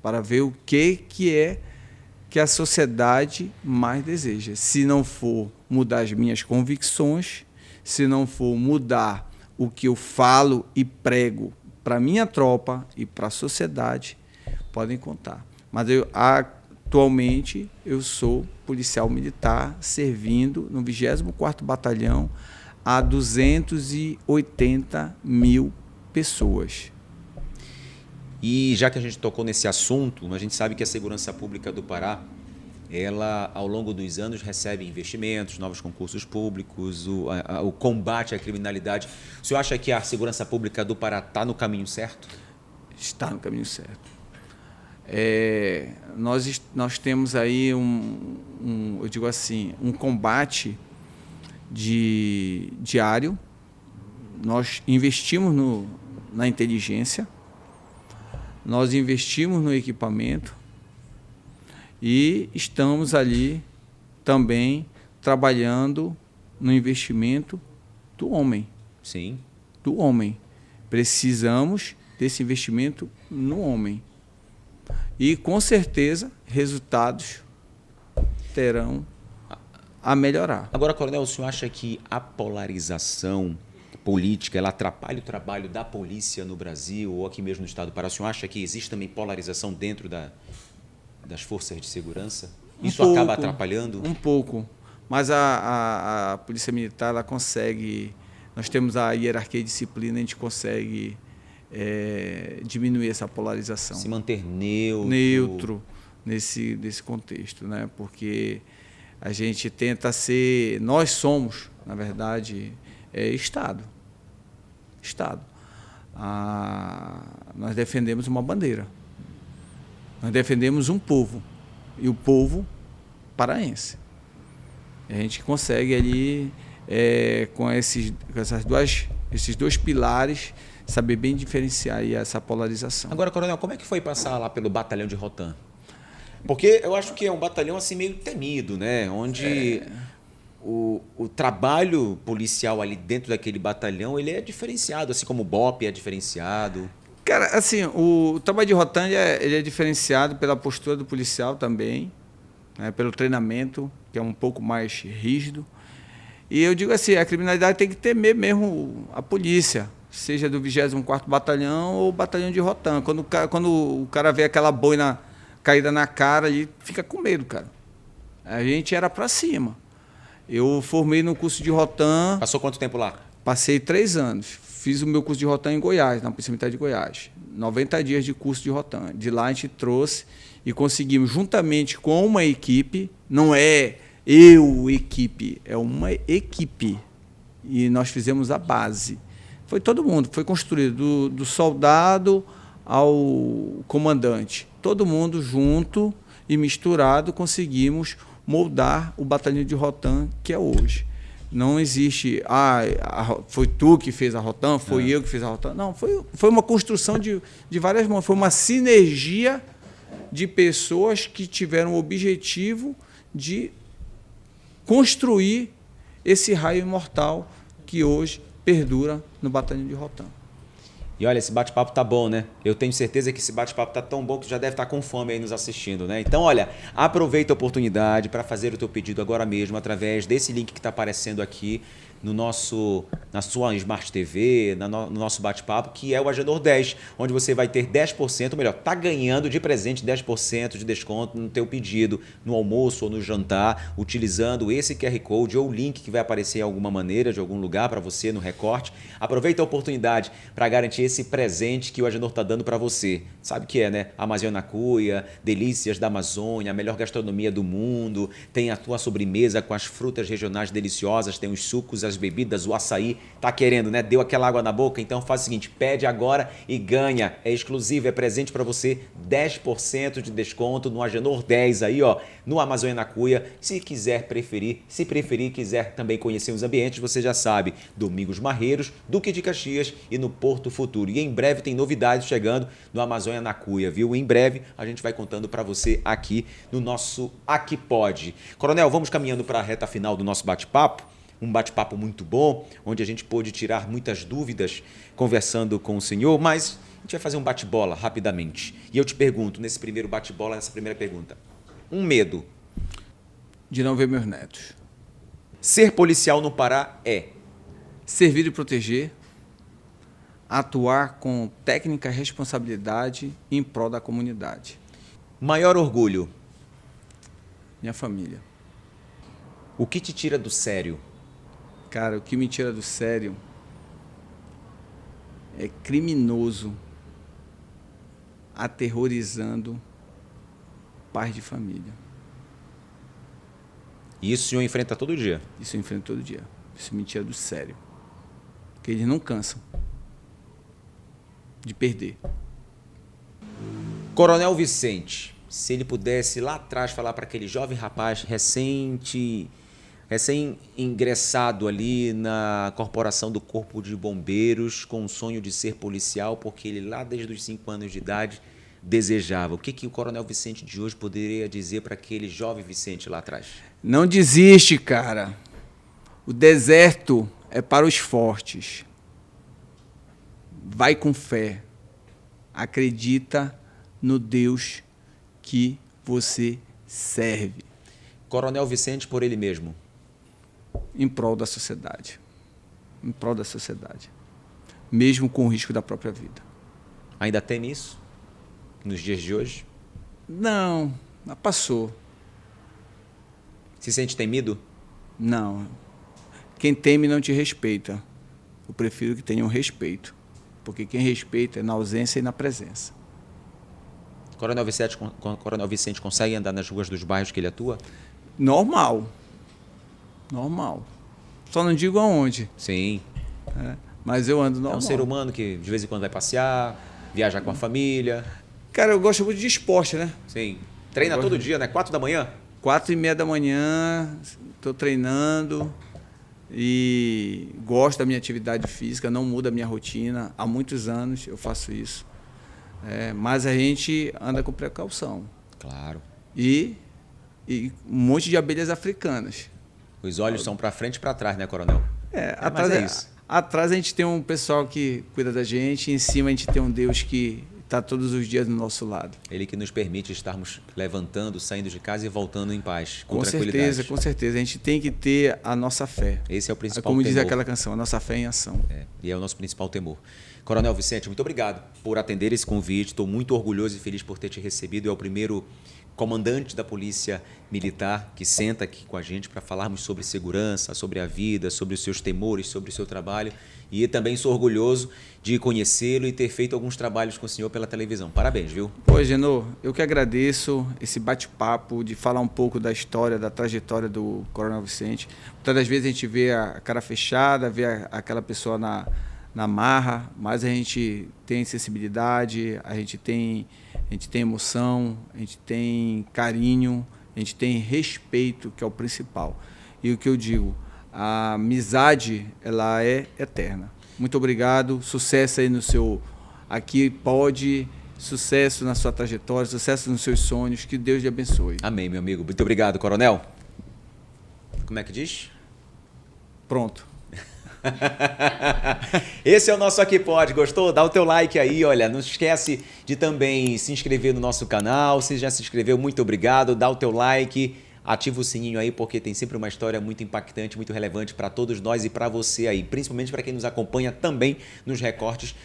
Speaker 2: para ver o que é que a sociedade mais deseja. Se não for mudar as minhas convicções, se não for mudar o que eu falo e prego para a minha tropa e para a sociedade, podem contar. Mas atualmente eu sou policial militar servindo no 24º Batalhão a 280 mil pessoas.
Speaker 1: E já que a gente tocou nesse assunto, a gente sabe que a segurança pública do Pará, ela ao longo dos anos recebe investimentos, novos concursos públicos, o combate à criminalidade. O senhor acha que a segurança pública do Pará está no caminho certo?
Speaker 2: Está no caminho certo. Nós temos aí eu digo assim, um combate diário. Nós investimos na inteligência, nós investimos no equipamento e estamos ali também trabalhando no investimento do homem.
Speaker 1: Sim.
Speaker 2: Do homem. Precisamos desse investimento no homem. E, com certeza, resultados terão a melhorar.
Speaker 1: Agora, Coronel, o senhor acha que a polarização política ela atrapalha o trabalho da polícia no Brasil ou aqui mesmo no estado do Pará? O senhor acha que existe também polarização dentro das forças de segurança? Isso acaba atrapalhando?
Speaker 2: Um pouco. Mas a Polícia Militar ela consegue... Nós temos a hierarquia e disciplina, a gente consegue diminuir essa polarização.
Speaker 1: Se manter neutro.
Speaker 2: Neutro nesse contexto, né? Porque a gente tenta ser... Nós somos, na verdade, Estado. Nós defendemos uma bandeira. Nós defendemos um povo. E o povo paraense. A gente consegue ali, com esses dois pilares, saber bem diferenciar aí essa polarização.
Speaker 1: Agora, Coronel, como é que foi passar lá pelo batalhão de Rotan? Porque eu acho que é um batalhão assim meio temido, né? Onde o trabalho policial ali dentro daquele batalhão ele é diferenciado, assim como o BOPE é diferenciado.
Speaker 2: Cara, assim, o trabalho de Rotan ele é diferenciado pela postura do policial também, né? Pelo treinamento, que é um pouco mais rígido. E eu digo assim, a criminalidade tem que temer mesmo a polícia, seja do 24º Batalhão ou Batalhão de Rotan. Quando o cara vê aquela boina caída na cara, ele fica com medo, cara. A gente era para cima. Eu formei no curso de Rotan.
Speaker 1: Passou quanto tempo lá?
Speaker 2: Passei 3 anos. Fiz o meu curso de Rotan em Goiás, na Polícia Militar de Goiás. 90 dias de curso de Rotan. De lá a gente trouxe e conseguimos, juntamente com uma equipe, não é equipe, é uma equipe. E nós fizemos a base. Foi todo mundo, foi construído, do soldado ao comandante. Todo mundo junto e misturado conseguimos moldar o batalhão de Rotan que é hoje. Não existe, foi tu que fez a Rotan, foi eu que fiz a Rotan. Não, foi uma construção de várias mãos, foi uma sinergia de pessoas que tiveram o objetivo de construir esse raio imortal que hoje perdura no batalhão de Rotan.
Speaker 1: E olha, esse bate-papo tá bom, né? Eu tenho certeza que esse bate-papo tá tão bom que já deve estar com fome aí nos assistindo, né? Então, olha, aproveita a oportunidade para fazer o teu pedido agora mesmo através desse link que está aparecendo aqui na sua Smart TV, no nosso bate-papo, que é o Agenor 10, onde você vai ter 10%, ou melhor, tá ganhando de presente 10% de desconto no teu pedido, no almoço ou no jantar, utilizando esse QR Code ou o link que vai aparecer em alguma maneira, de algum lugar para você no recorte. Aproveita a oportunidade para garantir esse presente que o Agenor está dando para você. Sabe o que é, né? Amazônia Cuia, delícias da Amazônia, a melhor gastronomia do mundo, tem a tua sobremesa com as frutas regionais deliciosas, tem os sucos, as bebidas, o açaí. Tá querendo, né? Deu aquela água na boca? Então faz o seguinte, pede agora e ganha. É exclusivo, é presente para você, 10% de desconto no Agenor 10 aí, ó, no Amazônia Cuia. Se preferir, quiser também conhecer os ambientes, você já sabe, Domingos Marreiros, Duque de Caxias e no Porto Futuro. E em breve tem novidades chegando no Amazônia Cuia, viu? Em breve a gente vai contando para você aqui no nosso Aqui Pode. Coronel, vamos caminhando para a reta final do nosso bate-papo. Um bate-papo muito bom, onde a gente pôde tirar muitas dúvidas conversando com o senhor, mas a gente vai fazer um bate-bola rapidamente. E eu te pergunto, nesse primeiro bate-bola, nessa primeira pergunta, um medo?
Speaker 2: De não ver meus netos.
Speaker 1: Ser policial no Pará é?
Speaker 2: Servir e proteger, atuar com técnica e responsabilidade em prol da comunidade.
Speaker 1: Maior orgulho?
Speaker 2: Minha família.
Speaker 1: O que te tira do sério?
Speaker 2: Cara, o que me tira do sério é criminoso aterrorizando pais de família.
Speaker 1: E isso o senhor enfrenta todo dia?
Speaker 2: Isso eu enfrento todo dia. Isso me tira do sério. Porque eles não cansam de perder.
Speaker 1: Coronel Vicente, se ele pudesse lá atrás falar para aquele jovem rapaz recém-ingressado ali na corporação do Corpo de Bombeiros com o sonho de ser policial, porque ele lá desde os 5 anos de idade desejava. O que o Coronel Vicente de hoje poderia dizer para aquele jovem Vicente lá atrás?
Speaker 2: Não desiste, cara. O deserto é para os fortes. Vai com fé. acredita no Deus que você serve.
Speaker 1: Coronel Vicente por ele mesmo.
Speaker 2: Em prol da sociedade. Em prol da sociedade. Mesmo com o risco da própria vida.
Speaker 1: Ainda teme isso? Nos dias de hoje?
Speaker 2: Não, passou.
Speaker 1: Se sente temido?
Speaker 2: Não. Quem teme não te respeita. Eu prefiro que tenham respeito. Porque quem respeita é na ausência e na presença.
Speaker 1: Coronel Vicente consegue andar nas ruas dos bairros que ele atua?
Speaker 2: Normal. Normal. Só não digo aonde.
Speaker 1: Sim.
Speaker 2: Mas eu ando normal.
Speaker 1: É um ser humano que de vez em quando vai passear, viajar com a família.
Speaker 2: Cara, eu gosto muito de esporte, né?
Speaker 1: Sim. Treina todo dia, né? 4 da manhã?
Speaker 2: 4h30 da manhã, estou treinando e gosto da minha atividade física, não muda a minha rotina. Há muitos anos eu faço isso. Mas a gente anda com precaução.
Speaker 1: Claro.
Speaker 2: E um monte de abelhas africanas.
Speaker 1: Os olhos são para frente e para trás, né, Coronel?
Speaker 2: Atrás
Speaker 1: é isso.
Speaker 2: Atrás a gente tem um pessoal que cuida da gente, em cima a gente tem um Deus que está todos os dias do nosso lado.
Speaker 1: Ele que nos permite estarmos levantando, saindo de casa e voltando em paz, com
Speaker 2: tranquilidade.
Speaker 1: certeza,
Speaker 2: com certeza. A gente tem que ter a nossa fé.
Speaker 1: Esse é o principal
Speaker 2: Como
Speaker 1: temor.
Speaker 2: diz aquela canção, a nossa fé em ação.
Speaker 1: E é o nosso principal temor. Coronel Vicente, muito obrigado por atender esse convite. Estou muito orgulhoso e feliz por ter te recebido. É o primeiro comandante da Polícia Militar que senta aqui com a gente para falarmos sobre segurança, sobre a vida, sobre os seus temores, sobre o seu trabalho. E também sou orgulhoso de conhecê-lo e ter feito alguns trabalhos com o senhor pela televisão. Parabéns, viu?
Speaker 2: Pô, Genô, eu que agradeço esse bate-papo de falar um pouco da história, da trajetória do Coronel Vicente. Muitas das vezes a gente vê a cara fechada, vê aquela pessoa na marra, mas a gente tem sensibilidade, a gente tem emoção, a gente tem carinho, a gente tem respeito, que é o principal. E o que eu digo, a amizade, ela é eterna. Muito obrigado, sucesso aí no seu Aqui Pode, sucesso na sua trajetória, sucesso nos seus sonhos, que Deus lhe abençoe.
Speaker 1: Amém, meu amigo. Muito obrigado, Coronel. Como é que diz?
Speaker 2: Pronto.
Speaker 1: Esse é o nosso Aqui Pode. Gostou? Dá o teu like aí, olha. Não esquece de também se inscrever no nosso canal. Se já se inscreveu, muito obrigado. Dá o teu like, ativa o sininho aí, porque tem sempre uma história muito impactante, muito relevante para todos nós e para você aí, principalmente para quem nos acompanha também nos recortes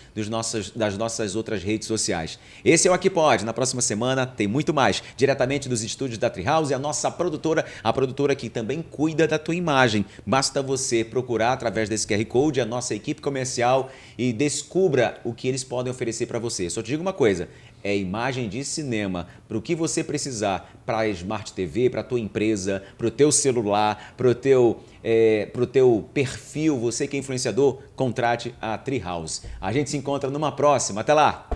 Speaker 1: das nossas outras redes sociais. Esse é o Aqui Pode. Na próxima semana tem muito mais, diretamente dos estúdios da Treehouse, a nossa produtora, a produtora que também cuida da tua imagem. Basta você procurar através desse QR Code a nossa equipe comercial e descubra o que eles podem oferecer para você. Só te digo uma coisa, é imagem de cinema. Para o que você precisar, para a Smart TV, para a tua empresa, para o teu celular, para o teu perfil, você que é influenciador, contrate a Treehouse. A gente se encontra numa próxima. Até lá!